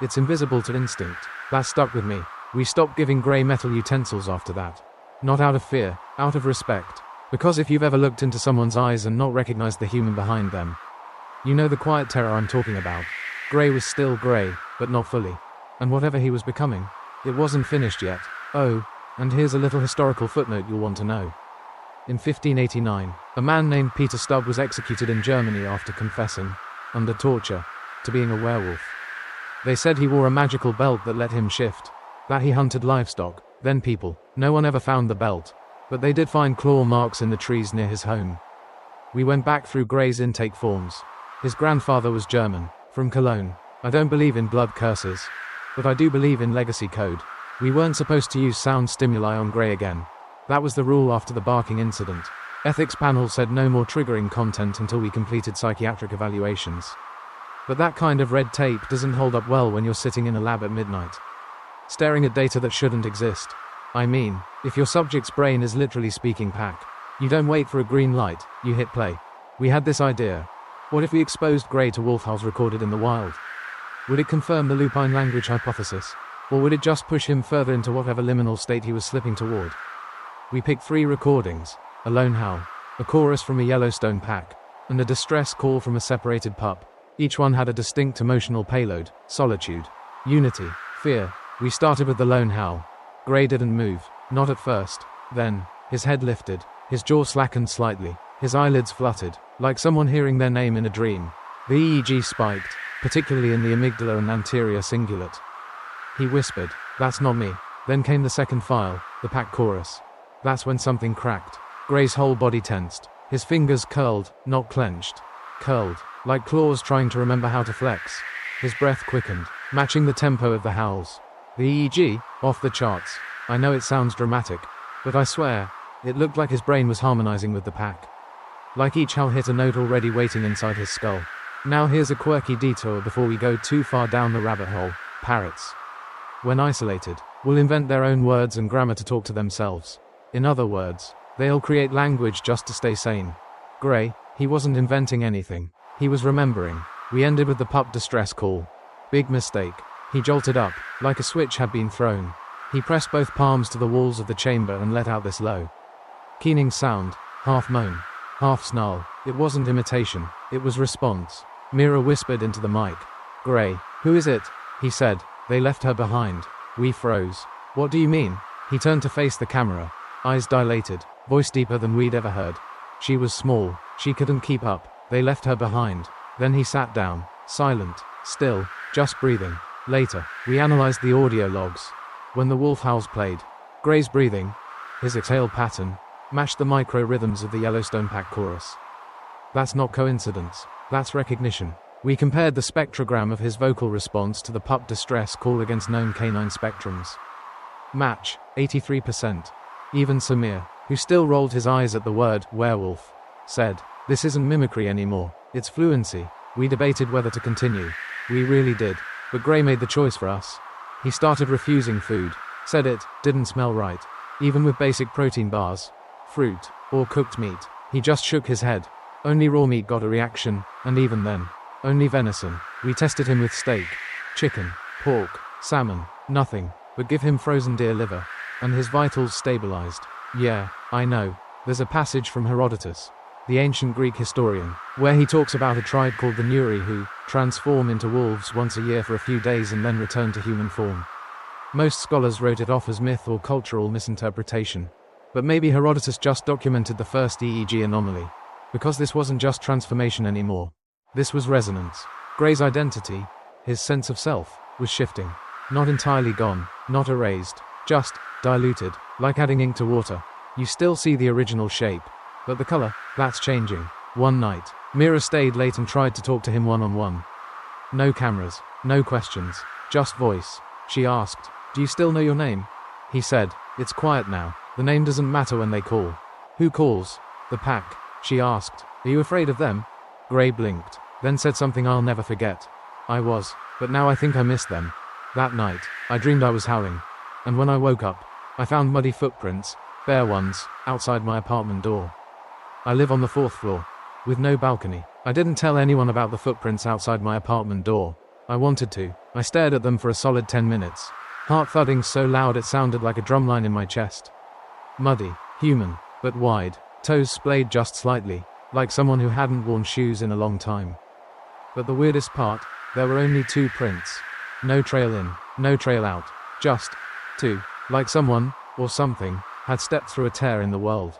It's invisible to instinct. That stuck with me. We stopped giving Gray metal utensils after that. Not out of fear, out of respect. Because if you've ever looked into someone's eyes and not recognized the human behind them, you know the quiet terror I'm talking about. Gray was still Gray, but not fully. And whatever he was becoming, it wasn't finished yet. Oh, and here's a little historical footnote you'll want to know. In 1589, a man named Peter Stubb was executed in Germany after confessing, under torture, to being a werewolf. They said he wore a magical belt that let him shift, that he hunted livestock, then people. No one ever found the belt, but they did find claw marks in the trees near his home. We went back through Gray's intake forms. His grandfather was German, from Cologne. I don't believe in blood curses, but I do believe in legacy code. We weren't supposed to use sound stimuli on Gray again. That was the rule after the barking incident. Ethics panel said no more triggering content until we completed psychiatric evaluations. But that kind of red tape doesn't hold up well when you're sitting in a lab at midnight, staring at data that shouldn't exist. I mean, if your subject's brain is literally speaking back, you don't wait for a green light, you hit play. We had this idea. What if we exposed Gray to wolf howls recorded in the wild? Would it confirm the lupine language hypothesis? Or would it just push him further into whatever liminal state he was slipping toward? We picked 3 recordings, a lone howl, a chorus from a Yellowstone pack, and a distress call from a separated pup. Each one had a distinct emotional payload: solitude, unity, fear. We started with the lone howl. Gray didn't move, not at first. Then, his head lifted, his jaw slackened slightly, his eyelids fluttered, like someone hearing their name in a dream. The EEG spiked, particularly in the amygdala and anterior cingulate. He whispered, "That's not me." Then came the second file, the pack chorus. That's when something cracked. Gray's whole body tensed. His fingers curled, not clenched. Curled, like claws trying to remember how to flex. His breath quickened, matching the tempo of the howls. The EEG, off the charts. I know it sounds dramatic, but I swear, it looked like his brain was harmonizing with the pack. Like each howl hit a note already waiting inside his skull. Now here's a quirky detour before we go too far down the rabbit hole. Parrots. When isolated, will invent their own words and grammar to talk to themselves. In other words, they'll create language just to stay sane. Gray, he wasn't inventing anything. He was remembering. We ended with the pup distress call. Big mistake. He jolted up, like a switch had been thrown. He pressed both palms to the walls of the chamber and let out this low, keening sound, half moan, half snarl. It wasn't imitation, it was response. Mira whispered into the mic. Gray, who is it? He said. They left her behind. We froze. What do you mean? He turned to face the camera, eyes dilated, voice deeper than we'd ever heard. She was small, she couldn't keep up. They left her behind. Then he sat down, silent, still, just breathing. Later, we analyzed the audio logs. When the wolf howls played, Gray's breathing, his exhale pattern, matched the micro rhythms of the Yellowstone Pack chorus. That's not coincidence, that's recognition. We compared the spectrogram of his vocal response to the pup distress call against known canine spectrums. Match, 83%. Even Samir, who still rolled his eyes at the word werewolf, said, this isn't mimicry anymore, it's fluency. We debated whether to continue. We really did. But Gray made the choice for us. He started refusing food, said it didn't smell right. Even with basic protein bars, fruit, or cooked meat, he just shook his head. Only raw meat got a reaction, and even then, only venison. We tested him with steak, chicken, pork, salmon, nothing, but give him frozen deer liver, and his vitals stabilized. Yeah, I know. There's a passage from Herodotus, the ancient Greek historian, where he talks about a tribe called the Neuri who transform into wolves once a year for a few days and then return to human form. Most scholars wrote it off as myth or cultural misinterpretation. But maybe Herodotus just documented the first EEG anomaly. Because this wasn't just transformation anymore. This was resonance. Gray's identity, his sense of self, was shifting. Not entirely gone, not erased, just diluted, like adding ink to water. You still see the original shape, but the color, that's changing. One night, Mira stayed late and tried to talk to him one-on-one. No cameras, no questions, just voice. She asked, do you still know your name? He said, it's quiet now. The name doesn't matter when they call. Who calls? The pack. She asked, are you afraid of them? Gray blinked, then said something I'll never forget. I was, but now I think I missed them. That night, I dreamed I was howling. And when I woke up, I found muddy footprints, bare ones, outside my apartment door. I live on the 4th floor, with no balcony. I didn't tell anyone about the footprints outside my apartment door. I wanted to. I stared at them for a solid 10 minutes. Heart thudding so loud it sounded like a drumline in my chest. Muddy, human, but wide. Toes splayed just slightly, like someone who hadn't worn shoes in a long time. But the weirdest part, there were only 2 prints. No trail in, no trail out. Just 2. Like someone, or something, had stepped through a tear in the world.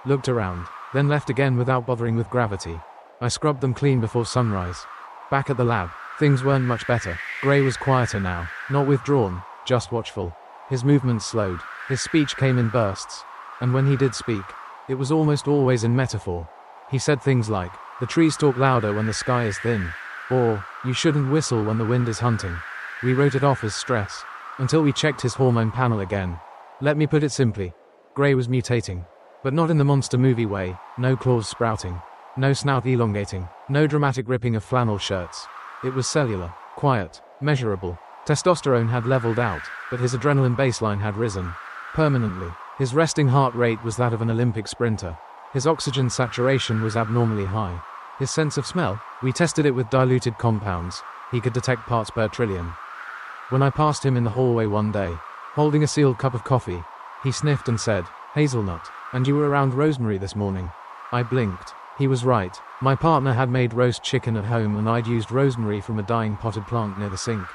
Looked around, then left again without bothering with gravity. I scrubbed them clean before sunrise. Back at the lab, things weren't much better. Gray was quieter now, not withdrawn, just watchful. His movements slowed, his speech came in bursts. And when he did speak, it was almost always in metaphor. He said things like, the trees talk louder when the sky is thin. Or, you shouldn't whistle when the wind is hunting. We wrote it off as stress, until we checked his hormone panel again. Let me put it simply. Gray was mutating. But not in the monster movie way, no claws sprouting. No snout elongating, no dramatic ripping of flannel shirts. It was cellular, quiet, measurable. Testosterone had leveled out, but his adrenaline baseline had risen. Permanently. His resting heart rate was that of an Olympic sprinter. His oxygen saturation was abnormally high. His sense of smell, we tested it with diluted compounds. He could detect parts per trillion. When I passed him in the hallway one day, holding a sealed cup of coffee, he sniffed and said, hazelnut, and you were around rosemary this morning. I blinked. He was right. My partner had made roast chicken at home and I'd used rosemary from a dying potted plant near the sink.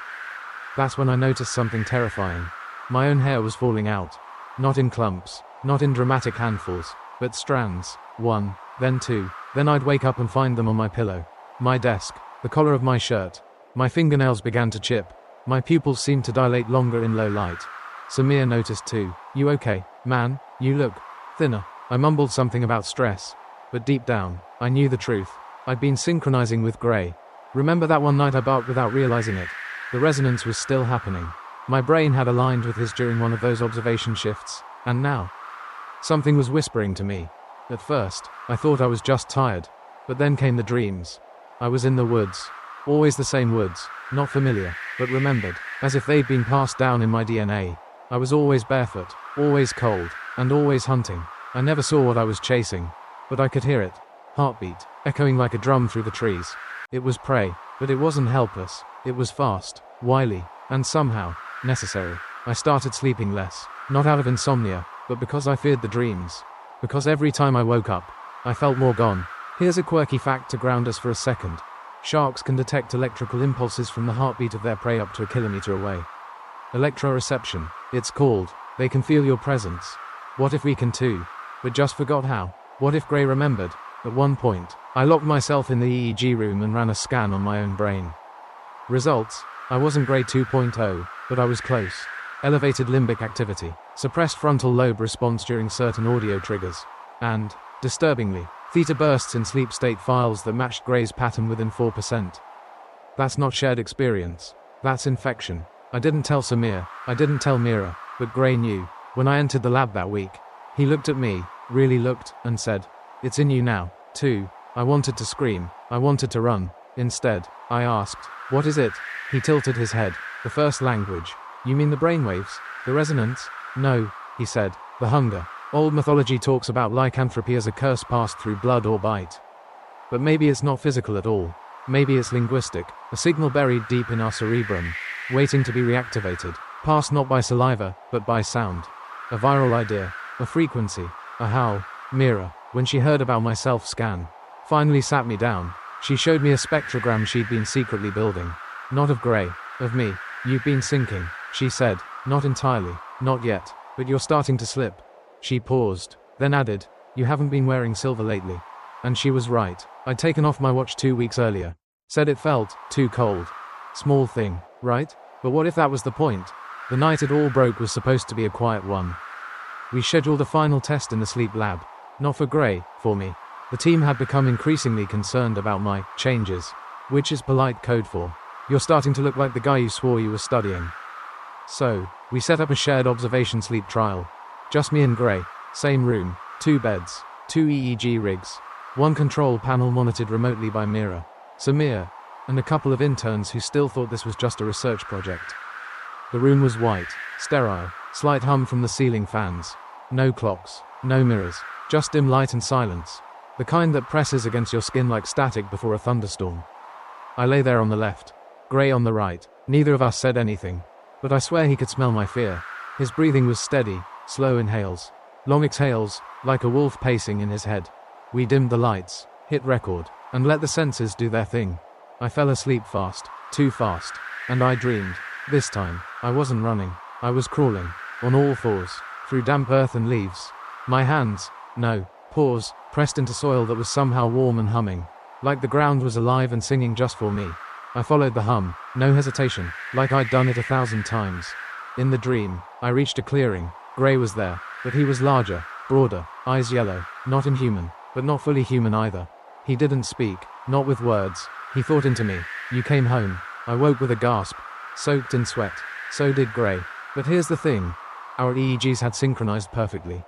That's when I noticed something terrifying. My own hair was falling out. Not in clumps, not in dramatic handfuls, but strands. 1, then 2, then I'd wake up and find them on my pillow. My desk, the collar of my shirt. My fingernails began to chip. My pupils seemed to dilate longer in low light. Samir noticed too. You okay, man? You look thinner. I mumbled something about stress. But deep down, I knew the truth. I'd been synchronizing with Gray. Remember that one night I barked without realizing it? The resonance was still happening. My brain had aligned with his during one of those observation shifts, and now, something was whispering to me. At first, I thought I was just tired, but then came the dreams. I was in the woods. Always the same woods, not familiar, but remembered, as if they'd been passed down in my DNA. I was always barefoot, always cold, and always hunting. I never saw what I was chasing, but I could hear it. Heartbeat, echoing like a drum through the trees. It was prey, but it wasn't helpless. It was fast, wily, and somehow, necessary. I started sleeping less, not out of insomnia, but because I feared the dreams. Because every time I woke up, I felt more gone. Here's a quirky fact to ground us for a second. Sharks can detect electrical impulses from the heartbeat of their prey up to a kilometer away. Electroreception, it's called. They can feel your presence. What if we can too? But just forgot how. What if Gray remembered? At one point, I locked myself in the EEG room and ran a scan on my own brain. Results: I wasn't Gray 2.0, but I was close. Elevated limbic activity, suppressed frontal lobe response during certain audio triggers, and, disturbingly, theta bursts in sleep state files that matched Gray's pattern within 4%. That's not shared experience. That's infection. I didn't tell Samir, I didn't tell Mira, but Gray knew. When I entered the lab that week, he looked at me, really looked, and said, "It's in you now, too." I wanted to scream, I wanted to run. Instead, I asked, "What is it?" He tilted his head. "The first language." "You mean the brainwaves? The resonance?" "No," he said, "the hunger. Old mythology talks about lycanthropy as a curse passed through blood or bite. But maybe it's not physical at all. Maybe it's linguistic, a signal buried deep in our cerebrum, waiting to be reactivated, passed not by saliva, but by sound. A viral idea, a frequency, a howl." Mira, when she heard about my self-scan, finally sat me down. She showed me a spectrogram she'd been secretly building. "Not of Gray, of me. You've been sinking," she said. "Not entirely, not yet, but you're starting to slip." She paused, then added, "You haven't been wearing silver lately." And she was right. I'd taken off my watch 2 weeks earlier. Said it felt too cold. Small thing, right? But what if that was the point? The night it all broke was supposed to be a quiet one. We scheduled a final test in the sleep lab. Not for Gray, for me. The team had become increasingly concerned about my changes, which is polite code for, "You're starting to look like the guy you swore you were studying." So, we set up a shared observation sleep trial. Just me and Gray, same room, 2 beds, 2 EEG rigs, 1 control panel monitored remotely by Mira, Samir, and a couple of interns who still thought this was just a research project. The room was white, sterile, slight hum from the ceiling fans. No clocks, no mirrors, just dim light and silence. The kind that presses against your skin like static before a thunderstorm. I lay there on the left, Gray on the right. Neither of us said anything, but I swear he could smell my fear. His breathing was steady, slow inhales, long exhales, like a wolf pacing in his head. We dimmed the lights, hit record, and let the senses do their thing. I fell asleep fast, too fast, and I dreamed. This time, I wasn't running, I was crawling, on all fours, through damp earth and leaves. My hands, paws, pressed into soil that was somehow warm and humming, like the ground was alive and singing just for me. I followed the hum, no hesitation, like I'd done it 1,000 times. In the dream, I reached a clearing. Gray was there, but he was larger, broader, eyes yellow, not inhuman, but not fully human either. He didn't speak, not with words. He thought into me. "You came home." I woke with a gasp, soaked in sweat. So did Gray. But here's the thing. Our EEGs had synchronized perfectly.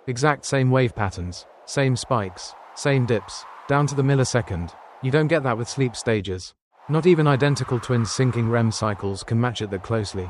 Exact same wave patterns, same spikes, same dips, down to the millisecond. You don't get that with sleep stages. Not even identical twins syncing REM cycles can match it that closely.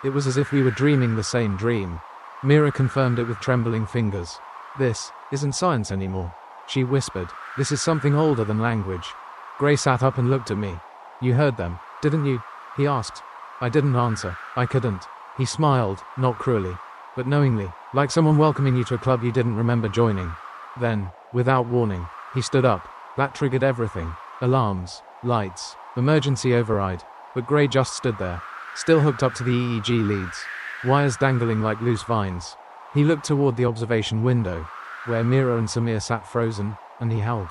It was as if we were dreaming the same dream. Mira confirmed it with trembling fingers. "This isn't science anymore," she whispered. "This is something older than language." Gray sat up and looked at me. "You heard them, didn't you?" he asked. I didn't answer. I couldn't. He smiled, not cruelly, but knowingly, like someone welcoming you to a club you didn't remember joining. Then, without warning, he stood up. That triggered everything. Alarms, lights, emergency override. But Gray just stood there, still hooked up to the EEG leads, wires dangling like loose vines. He looked toward the observation window, where Mira and Samir sat frozen, and he howled.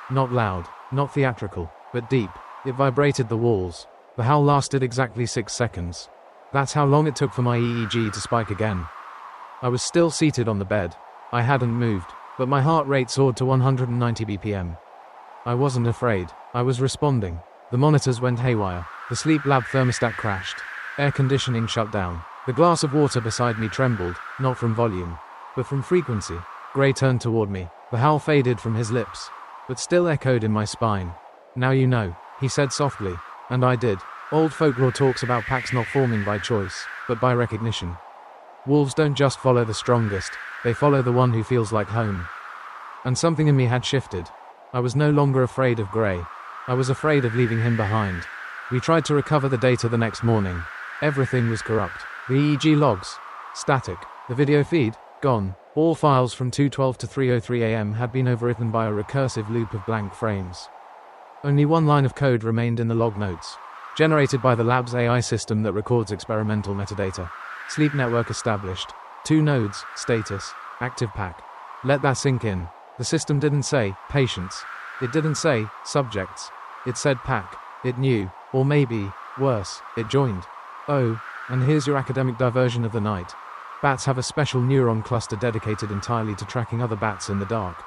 Not loud, not theatrical, but deep. It vibrated the walls. The howl lasted exactly 6 seconds. That's how long it took for my EEG to spike again. I was still seated on the bed. I hadn't moved, but my heart rate soared to 190 BPM. I wasn't afraid. I was responding. The monitors went haywire. The sleep lab thermostat crashed. Air conditioning shut down. The glass of water beside me trembled, not from volume, but from frequency. Gray turned toward me. The howl faded from his lips, but still echoed in my spine. Now you know, he said softly. And I did. Old folklore talks about packs not forming by choice, but by recognition. Wolves don't just follow the strongest, they follow the one who feels like home. And something in me had shifted. I was no longer afraid of Grey. I was afraid of leaving him behind. We tried to recover the data the next morning. Everything was corrupt. The EEG logs, static. The video feed, gone. All files from 2:12 to 3:03 am had been overwritten by a recursive loop of blank frames. Only one line of code remained in the log notes, generated by the lab's AI system that records experimental metadata. Sleep network established. 2 nodes, status, active pack. Let that sink in. The system didn't say, patients. It didn't say, subjects. It said pack. It knew, or maybe, worse, it joined. Oh, and here's your academic diversion of the night. Bats have a special neuron cluster dedicated entirely to tracking other bats in the dark.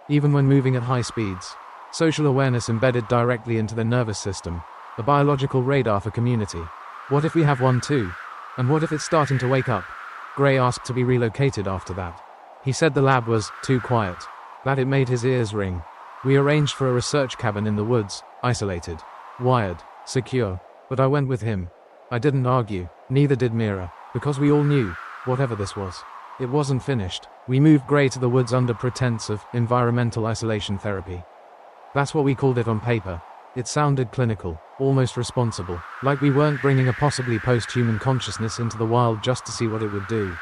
Even when moving at high speeds. Social awareness embedded directly into their nervous system. A biological radar for community. What if we have one too? And what if it's starting to wake up? Grey asked to be relocated after that. He said the lab was too quiet. That it made his ears ring. We arranged for a research cabin in the woods, isolated, wired, secure. But I went with him. I didn't argue, neither did Mira, because we all knew, whatever this was, it wasn't finished. We moved Grey to the woods under pretense of environmental isolation therapy. That's what we called it on paper. It sounded clinical, almost responsible, like we weren't bringing a possibly post-human consciousness into the wild just to see what it would do.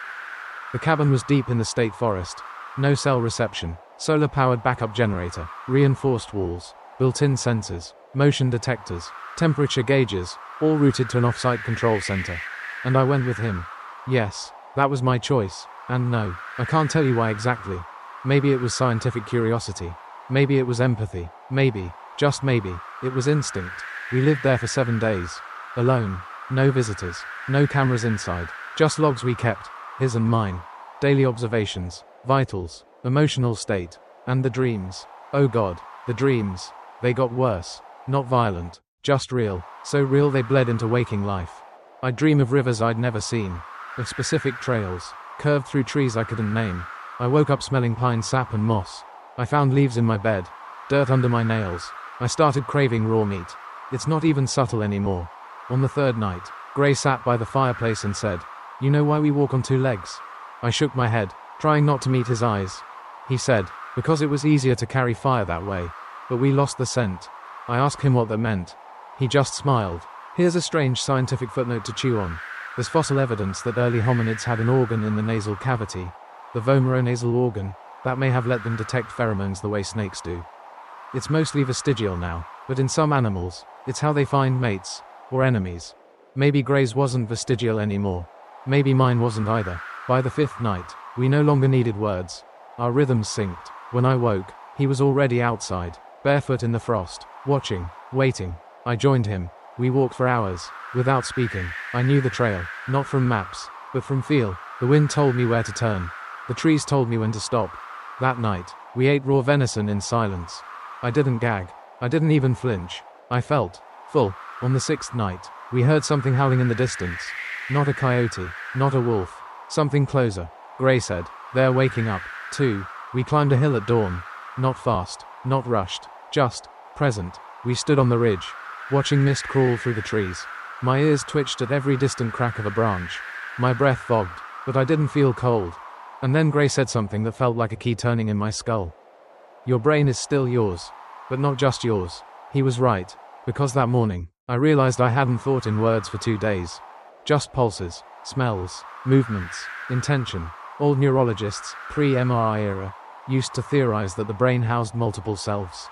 The cabin was deep in the state forest. No cell reception, solar-powered backup generator, reinforced walls, built-in sensors, motion detectors, temperature gauges, all routed to an off-site control center. And I went with him. Yes, that was my choice. And no, I can't tell you why exactly. Maybe it was scientific curiosity. Maybe it was empathy. Maybe, just maybe, it was instinct. We lived there for 7 days. Alone. No visitors. No cameras inside. Just logs we kept. His and mine. Daily observations. Vitals. Emotional state. And the dreams. Oh God, the dreams. They got worse. Not violent. Just real. So real they bled into waking life. I'd dream of rivers I'd never seen. Of specific trails. Curved through trees I couldn't name. I woke up smelling pine sap and moss. I found leaves in my bed. Dirt under my nails. I started craving raw meat. It's not even subtle anymore. On the 3rd night, Grey sat by the fireplace and said, "You know why we walk on 2 legs?" I shook my head, trying not to meet his eyes. He said, "Because it was easier to carry fire that way. But we lost the scent." I asked him what that meant. He just smiled. Here's a strange scientific footnote to chew on. There's fossil evidence that early hominids had an organ in the nasal cavity, the vomeronasal organ, that may have let them detect pheromones the way snakes do. It's mostly vestigial now, but in some animals, it's how they find mates, or enemies. Maybe Grey's wasn't vestigial anymore. Maybe mine wasn't either. By the 5th night, we no longer needed words. Our rhythms synced. When I woke, he was already outside, barefoot in the frost, watching, waiting. I joined him. We walked for hours, without speaking. I knew the trail, not from maps, but from feel. The wind told me where to turn. The trees told me when to stop. That night, we ate raw venison in silence. I didn't gag. I didn't even flinch. I felt full. On the 6th night, we heard something howling in the distance. Not a coyote, not a wolf. Something closer. Grey said, "They're waking up, too." We climbed a hill at dawn. Not fast, not rushed, just present. We stood on the ridge, watching mist crawl through the trees. My ears twitched at every distant crack of a branch. My breath fogged, but I didn't feel cold. And then Grey said something that felt like a key turning in my skull. "Your brain is still yours, but not just yours." He was right, because that morning, I realized I hadn't thought in words for 2 days. Just pulses, smells, movements, intention. Old neurologists, pre-MRI era, used to theorize that the brain housed multiple selves.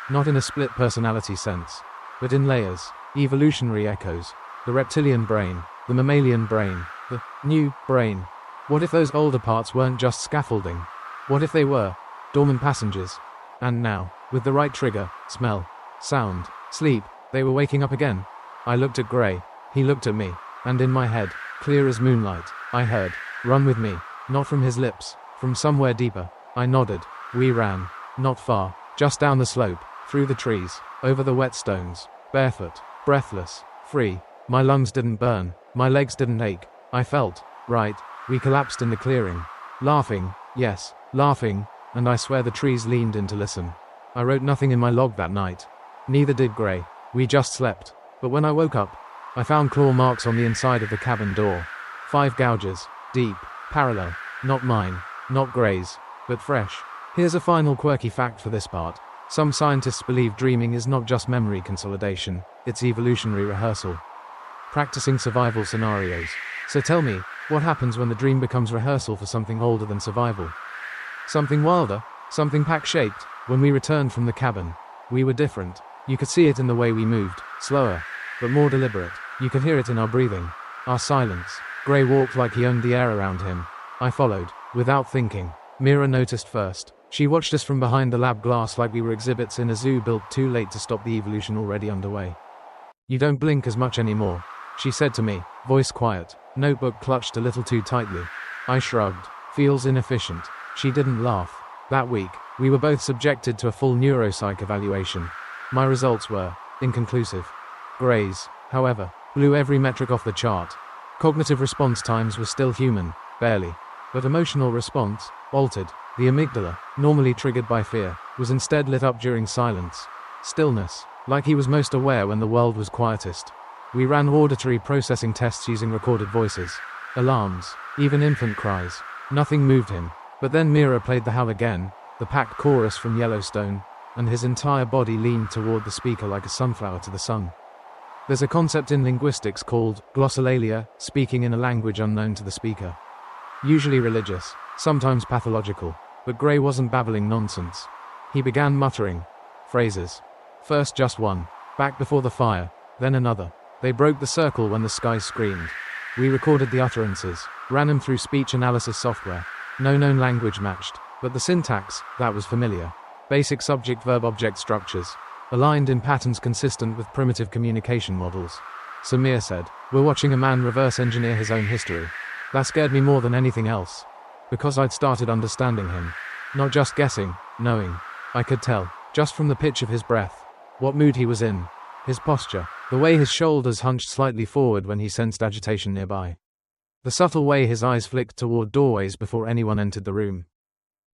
Not in a split personality sense, but in layers, evolutionary echoes. The reptilian brain, the mammalian brain, the new brain. What if those older parts weren't just scaffolding? What if they were dormant passengers? And now, with the right trigger, smell, sound, sleep, they were waking up again. I looked at Grey. He looked at me. And in my head, clear as moonlight, I heard, "Run with me." Not from his lips, from somewhere deeper. I nodded. We ran. Not far. Just down the slope, through the trees, over the wet stones, barefoot, breathless, free. My lungs didn't burn. My legs didn't ache. I felt right. We collapsed in the clearing. Laughing, yes, laughing, and I swear the trees leaned in to listen. I wrote nothing in my log that night. Neither did Gray. We just slept. But when I woke up, I found claw marks on the inside of the cabin door. 5 gouges. Deep. Parallel. Not mine. Not Gray's. But fresh. Here's a final quirky fact for this part. Some scientists believe dreaming is not just memory consolidation, it's evolutionary rehearsal. Practicing survival scenarios. So tell me, what happens when the dream becomes rehearsal for something older than survival? Something wilder, something pack-shaped. When we returned from the cabin, we were different. You could see it in the way we moved, slower, but more deliberate. You could hear it in our breathing, our silence. Gray walked like he owned the air around him. I followed, without thinking. Mira noticed first. She watched us from behind the lab glass like we were exhibits in a zoo built too late to stop the evolution already underway. You don't blink as much anymore, she said to me, voice quiet, notebook clutched a little too tightly. I shrugged. Feels inefficient. She didn't laugh. That week, we were both subjected to a full neuropsych evaluation. My results were inconclusive. Gray's, however, blew every metric off the chart. Cognitive response times were still human, barely. But emotional response, altered. The amygdala, normally triggered by fear, was instead lit up during silence. Stillness, like he was most aware when the world was quietest. We ran auditory processing tests using recorded voices. Alarms, even infant cries. Nothing moved him. But then Mira played the howl again, the packed chorus from Yellowstone, and his entire body leaned toward the speaker like a sunflower to the sun. There's a concept in linguistics called glossolalia, speaking in a language unknown to the speaker. Usually religious, sometimes pathological. But Gray wasn't babbling nonsense. He began muttering phrases. First just one, back before the fire, then another. They broke the circle when the sky screamed. We recorded the utterances, ran them through speech analysis software. No known language matched, but the syntax, that was familiar. Basic subject-verb-object structures, aligned in patterns consistent with primitive communication models. Samir said, "We're watching a man reverse engineer his own history." That scared me more than anything else. Because I'd started understanding him. Not just guessing, knowing. I could tell, just from the pitch of his breath, what mood he was in. His posture, the way his shoulders hunched slightly forward when he sensed agitation nearby. The subtle way his eyes flicked toward doorways before anyone entered the room.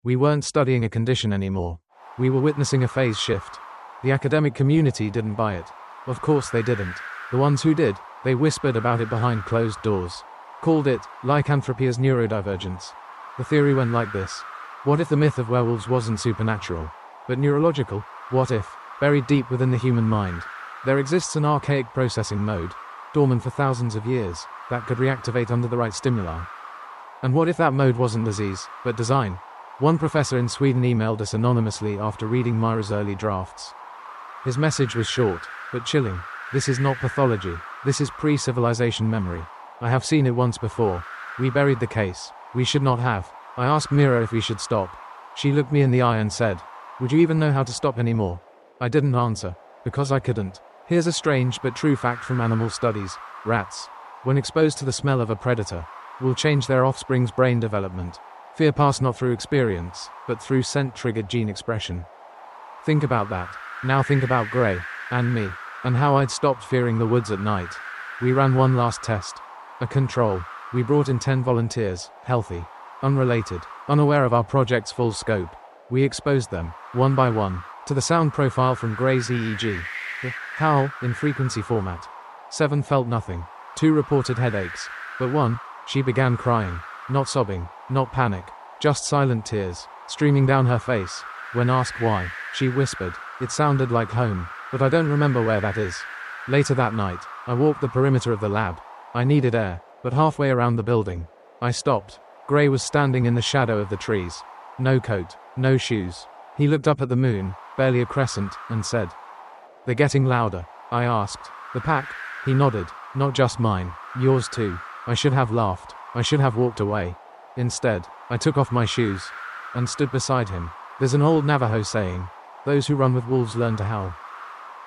We weren't studying a condition anymore. We were witnessing a phase shift. The academic community didn't buy it. Of course they didn't. The ones who did, they whispered about it behind closed doors. Called it lycanthropy as neurodivergence. The theory went like this. What if the myth of werewolves wasn't supernatural, but neurological? What if, buried deep within the human mind, there exists an archaic processing mode, dormant for thousands of years, that could reactivate under the right stimuli? And what if that mode wasn't disease, but design? One professor in Sweden emailed us anonymously after reading Myra's early drafts. His message was short, but chilling. This is not pathology. This is pre-civilization memory. I have seen it once before. We buried the case. We should not have. I asked Mira if we should stop. She looked me in the eye and said, "Would you even know how to stop anymore?" I didn't answer, because I couldn't. Here's a strange but true fact from animal studies. Rats, when exposed to the smell of a predator, will change their offspring's brain development. Fear passed not through experience, but through scent-triggered gene expression. Think about that. Now think about Gray, and me, and how I'd stopped fearing the woods at night. We ran one last test. A control. We brought in 10 volunteers, healthy, unrelated, unaware of our project's full scope. We exposed them, one by one, to the sound profile from Gray's EEG. The howl, in frequency format. 7 felt nothing. 2 reported headaches. But 1, she began crying. Not sobbing, not panic, just silent tears, streaming down her face. When asked why, she whispered, "It sounded like home, but I don't remember where that is." Later that night, I walked the perimeter of the lab. I needed air. But halfway around the building, I stopped. Gray was standing in the shadow of the trees. No coat, no shoes. He looked up at the moon, barely a crescent, and said, "They're getting louder." I asked, "The pack?" He nodded. "Not just mine, yours too." I should have laughed. I should have walked away. Instead, I took off my shoes and stood beside him. There's an old Navajo saying, "Those who run with wolves learn to howl."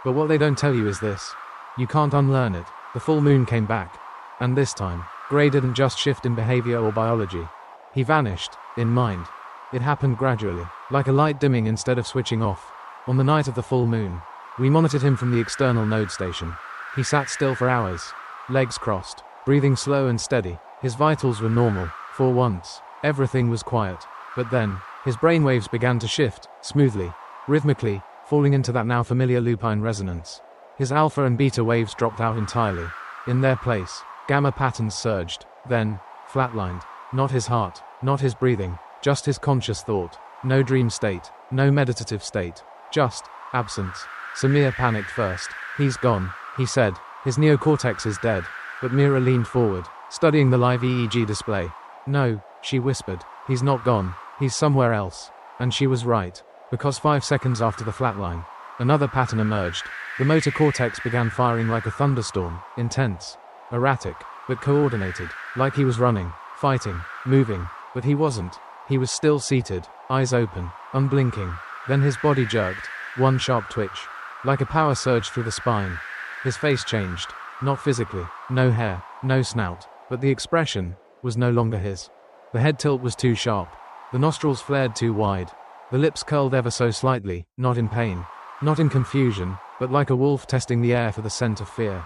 But what they don't tell you is this. You can't unlearn it. The full moon came back. And this time, Gray didn't just shift in behavior or biology. He vanished, in mind. It happened gradually, like a light dimming instead of switching off. On the night of the full moon, we monitored him from the external node station. He sat still for hours, legs crossed, breathing slow and steady. His vitals were normal. For once, everything was quiet. But then, his brainwaves began to shift, smoothly, rhythmically, falling into that now familiar lupine resonance. His alpha and beta waves dropped out entirely. In their place, gamma patterns surged, then flatlined. Not his heart, not his breathing, just his conscious thought. No dream state, no meditative state, just absence. Samir panicked first. He's gone, he said. His neocortex is dead. But Mira leaned forward, studying the live EEG display. No, she whispered. He's not gone. He's somewhere else. And she was right. Because 5 seconds after the flatline, another pattern emerged. The motor cortex began firing like a thunderstorm, intense, erratic, but coordinated, like he was running, fighting, moving. But he wasn't. He was still seated, eyes open, unblinking. Then his body jerked, one sharp twitch. Like a power surge through the spine. His face changed. Not physically, no hair, no snout, but the expression was no longer his. The head tilt was too sharp. The nostrils flared too wide. The lips curled ever so slightly, not in pain, not in confusion, but like a wolf testing the air for the scent of fear.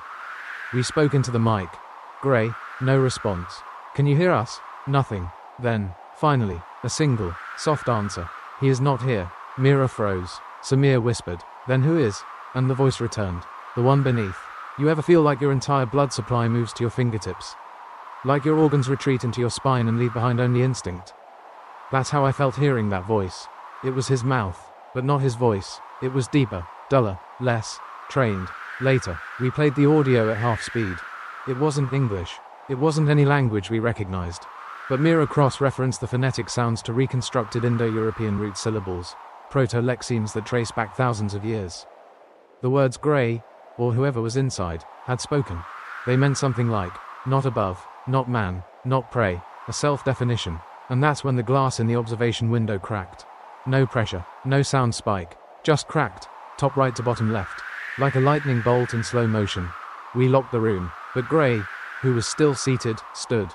We spoke into the mic. Gray, no response. Can you hear us? Nothing. Then, finally, a single, soft answer. He is not here. Mira froze. Samir whispered. Then who is? And the voice returned. The one beneath. You ever feel like your entire blood supply moves to your fingertips? Like your organs retreat into your spine and leave behind only instinct? That's how I felt hearing that voice. It was his mouth, but not his voice. It was deeper, duller, less trained. Later, we played the audio at half speed. It wasn't English. It wasn't any language we recognized. But Mira cross-referenced the phonetic sounds to reconstructed Indo-European root syllables, proto-lexemes that trace back thousands of years. The words Gray, or whoever was inside, had spoken. They meant something like, not above, not man, not prey, a self-definition. And that's when the glass in the observation window cracked. No pressure, no sound spike, just cracked, top right to bottom left, like a lightning bolt in slow motion. We locked the room, but Gray, who was still seated, stood.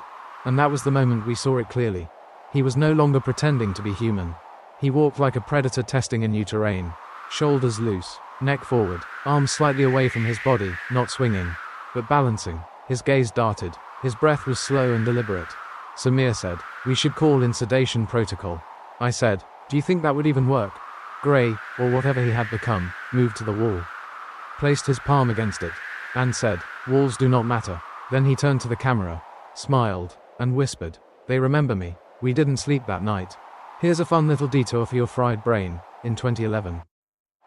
And that was the moment we saw it clearly. He was no longer pretending to be human. He walked like a predator testing a new terrain. Shoulders loose, neck forward, arms slightly away from his body, not swinging, but balancing. His gaze darted. His breath was slow and deliberate. Samir said, we should call in sedation protocol. I said, do you think that would even work? Gray, or whatever he had become, moved to the wall. Placed his palm against it, and said, walls do not matter. Then he turned to the camera, smiled, and whispered, they remember me. We didn't sleep that night. Here's a fun little detour for your fried brain. In 2011,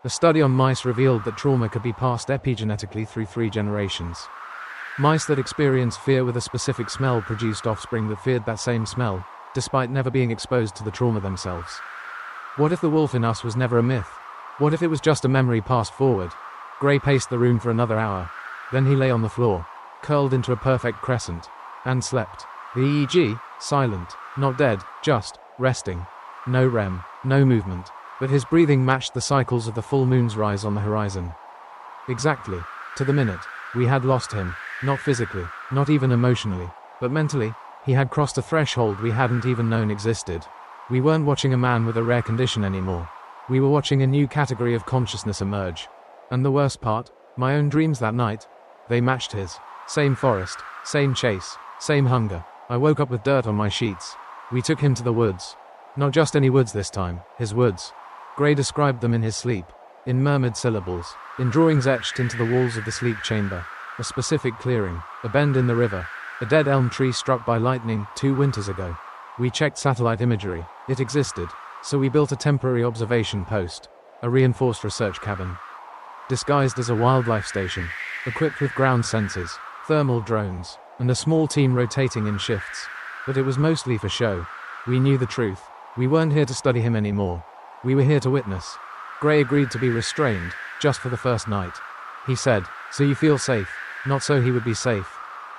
a study on mice revealed that trauma could be passed epigenetically through 3 generations. Mice that experienced fear with a specific smell produced offspring that feared that same smell, despite never being exposed to the trauma themselves. What if the wolf in us was never a myth? What if it was just a memory passed forward? Gray paced the room for another hour. Then he lay on the floor, curled into a perfect crescent, and slept. The EEG, silent, not dead, just resting. No REM, no movement, but his breathing matched the cycles of the full moon's rise on the horizon. Exactly, to the minute, we had lost him. Not physically, not even emotionally, but mentally, he had crossed a threshold we hadn't even known existed. We weren't watching a man with a rare condition anymore. We were watching a new category of consciousness emerge. And the worst part, my own dreams that night, they matched his. Same forest, same chase, same hunger. I woke up with dirt on my sheets. We took him to the woods. Not just any woods this time, his woods. Gray described them in his sleep, in murmured syllables, in drawings etched into the walls of the sleep chamber. A specific clearing, a bend in the river, a dead elm tree struck by lightning 2 winters ago. We checked satellite imagery. It existed. So we built a temporary observation post, a reinforced research cabin, disguised as a wildlife station, equipped with ground sensors, thermal drones, and a small team rotating in shifts. But it was mostly for show. We knew the truth. We weren't here to study him anymore. We were here to witness. Gray agreed to be restrained, just for the first night. He said, so you feel safe. Not so he would be safe.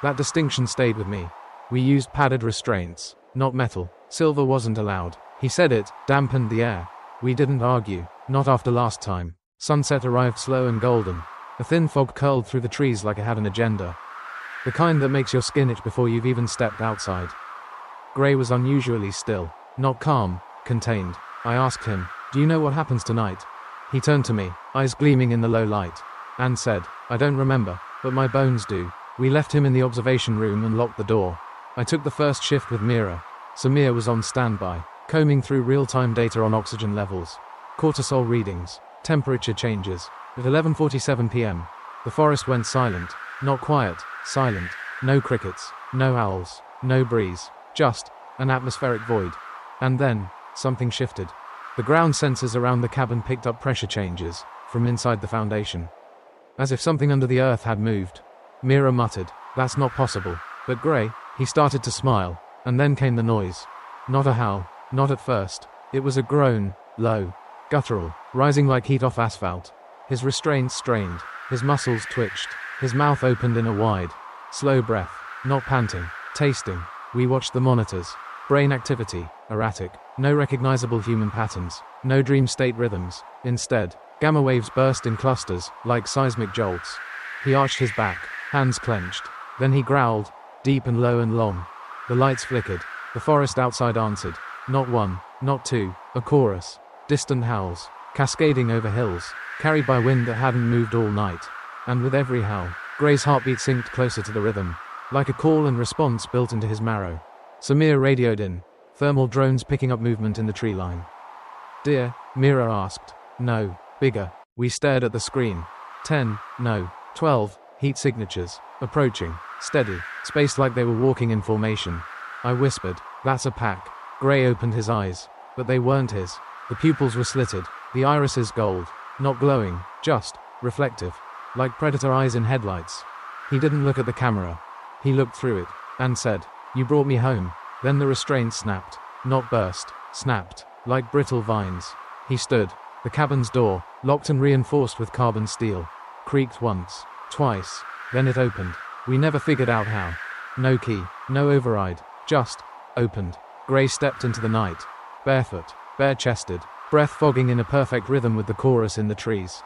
That distinction stayed with me. We used padded restraints, not metal. Silver wasn't allowed. He said it, dampened the air. We didn't argue, not after last time. Sunset arrived slow and golden. A thin fog curled through the trees like it had an agenda. The kind that makes your skin itch before you've even stepped outside. Gray was unusually still, not calm, contained. I asked him, do you know what happens tonight? He turned to me, eyes gleaming in the low light, and said, I don't remember. But my bones do. We left him in the observation room and locked the door. I took the first shift with Mira. Samir was on standby, combing through real-time data on oxygen levels, cortisol readings, Temperature changes. At 11:47 p.m., the forest went silent. Not quiet, silent. No crickets, no owls, no breeze. Just an atmospheric void. And then, something shifted. The ground sensors around the cabin picked up pressure changes from inside the foundation. As if something under the earth had moved. Mira muttered, "That's not possible." But Gray, he started to smile, and then came the noise. Not a howl, not at first. It was a groan, low, guttural, rising like heat off asphalt. His restraints strained, his muscles twitched, his mouth opened in a wide, slow breath, not panting, tasting. We watched the monitors. Brain activity, erratic, no recognizable human patterns, no dream state rhythms. Instead, gamma waves burst in clusters, like seismic jolts. He arched his back, hands clenched. Then he growled, deep and low and long. The lights flickered. The forest outside answered. Not one, not two, a chorus. Distant howls, cascading over hills, carried by wind that hadn't moved all night. And with every howl, Gray's heartbeat synced closer to the rhythm, like a call and response built into his marrow. Samir radioed in, thermal drones picking up movement in the tree line. "Dear?" Mira asked. "No." Bigger. We stared at the screen. 10, no, 12, heat signatures, approaching, steady, spaced like they were walking in formation. I whispered, "That's a pack." Gray opened his eyes, but they weren't his. The pupils were slitted, the irises gold, not glowing, just reflective, like predator eyes in headlights. He didn't look at the camera. He looked through it, and said, "You brought me home." Then the restraint snapped, not burst, snapped, like brittle vines. He stood. The cabin's door, locked and reinforced with carbon steel, creaked once, twice, then it opened. We never figured out how. No key, no override, just opened. Gray stepped into the night, barefoot, bare-chested, breath fogging in a perfect rhythm with the chorus in the trees.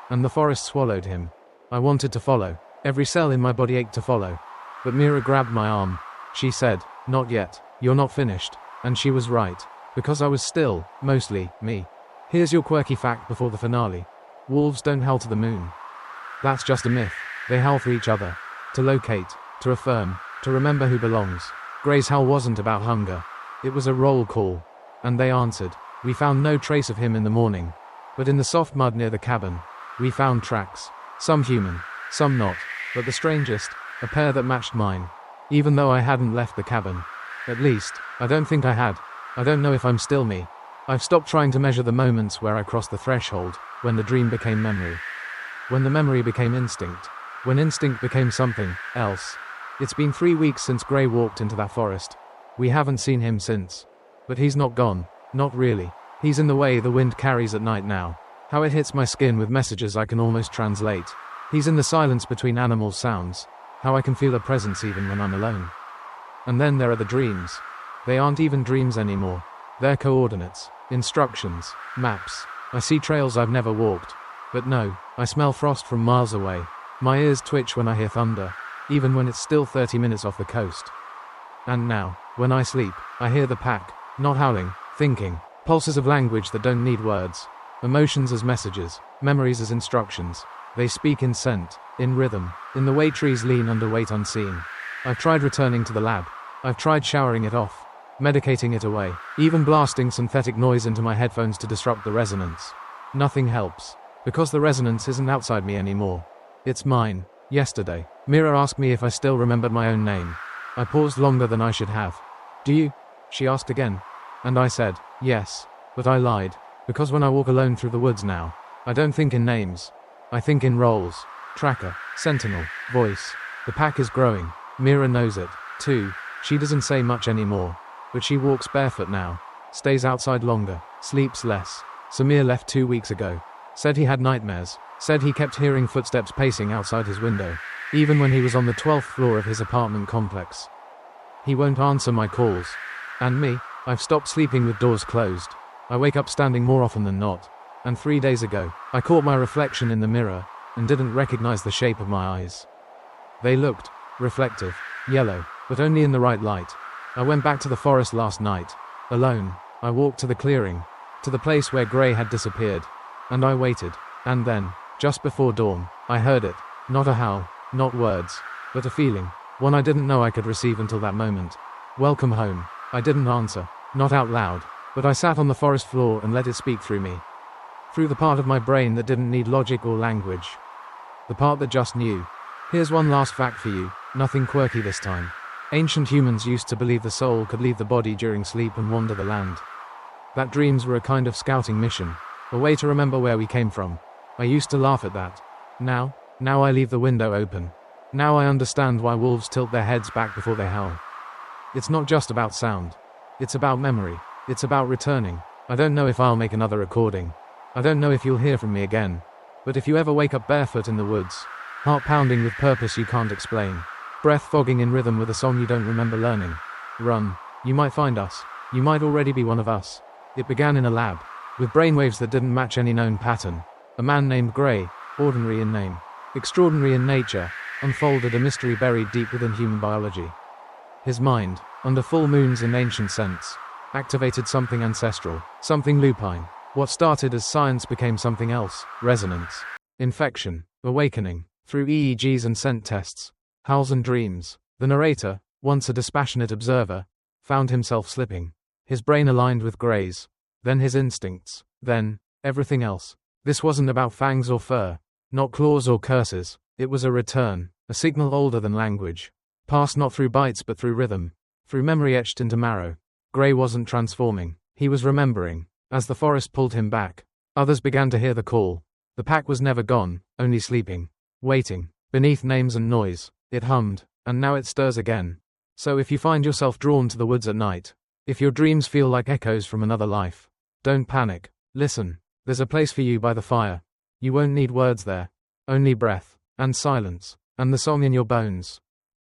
And the forest swallowed him. I wanted to follow. Every cell in my body ached to follow. But Mira grabbed my arm. She said, "Not yet, you're not finished." And she was right, because I was still, mostly, me. Here's your quirky fact before the finale. Wolves don't howl to the moon. That's just a myth. They howl for each other. To locate, to affirm, to remember who belongs. Gray's howl wasn't about hunger. It was a roll call. And they answered. We found no trace of him in the morning. But in the soft mud near the cabin, we found tracks. Some human, some not. But the strangest, a pair that matched mine. Even though I hadn't left the cabin. At least, I don't think I had. I don't know if I'm still me. I've stopped trying to measure the moments where I crossed the threshold, when the dream became memory. When the memory became instinct. When instinct became something else. It's been 3 weeks since Gray walked into that forest. We haven't seen him since. But he's not gone. Not really. He's in the way the wind carries at night now. How it hits my skin with messages I can almost translate. He's in the silence between animal sounds. How I can feel a presence even when I'm alone. And then there are the dreams. They aren't even dreams anymore. They're coordinates, instructions, maps. I see trails I've never walked. But no, I smell frost from miles away. My ears twitch when I hear thunder, even when it's still 30 minutes off the coast. And now, when I sleep, I hear the pack, not howling, thinking, pulses of language that don't need words, emotions as messages, memories as instructions. They speak in scent, in rhythm, in the way trees lean under weight unseen. I've tried returning to the lab. I've tried showering it off, medicating it away, even blasting synthetic noise into my headphones to disrupt the resonance. Nothing helps, because the resonance isn't outside me anymore. It's mine. Yesterday, Mira asked me if I still remembered my own name. I paused longer than I should have. "Do you?" she asked again. And I said, "Yes." But I lied, because when I walk alone through the woods now, I don't think in names. I think in roles. Tracker, sentinel, voice. The pack is growing. Mira knows it, too. She doesn't say much anymore. But she walks barefoot now. Stays outside longer. Sleeps less. Samir left 2 weeks ago. Said he had nightmares. Said he kept hearing footsteps pacing outside his window. Even when he was on the 12th floor of his apartment complex. He won't answer my calls. And me, I've stopped sleeping with doors closed. I wake up standing more often than not. And 3 days ago, I caught my reflection in the mirror, and didn't recognize the shape of my eyes. They looked reflective, yellow, but only in the right light. I went back to the forest last night, alone. I walked to the clearing, to the place where Gray had disappeared. And I waited, and then, just before dawn, I heard it. Not a howl, not words, but a feeling, one I didn't know I could receive until that moment. Welcome home. I didn't answer, not out loud, but I sat on the forest floor and let it speak through me. through the part of my brain that didn't need logic or language. The part that just knew. Here's one last fact for you, nothing quirky this time. Ancient humans used to believe the soul could leave the body during sleep and wander the land. That dreams were a kind of scouting mission, a way to remember where we came from. I used to laugh at that. Now I leave the window open. Now I understand why wolves tilt their heads back before they howl. It's not just about sound. It's about memory. It's about returning. I don't know if I'll make another recording. I don't know if you'll hear from me again. But if you ever wake up barefoot in the woods, heart pounding with purpose you can't explain, breath fogging in rhythm with a song you don't remember learning, run. You might find us. You might already be one of us. It began in a lab, with brainwaves that didn't match any known pattern. A man named Gray, ordinary in name, extraordinary in nature, unfolded a mystery buried deep within human biology. His mind, under full moons in ancient sense, activated something ancestral, something lupine. What started as science became something else, resonance, infection, awakening, through EEGs and scent tests, howls and dreams. The narrator, once a dispassionate observer, found himself slipping. His brain aligned with Gray's, then his instincts, then everything else. This wasn't about fangs or fur, not claws or curses. It was a return, a signal older than language, passed not through bites but through rhythm, through memory etched into marrow. Gray wasn't transforming, he was remembering. As the forest pulled him back, others began to hear the call. The pack was never gone, only sleeping, waiting, beneath names and noise. It hummed, and now it stirs again. So if you find yourself drawn to the woods at night, if your dreams feel like echoes from another life, don't panic. Listen, there's a place for you by the fire. You won't need words there, only breath, and silence, and the song in your bones.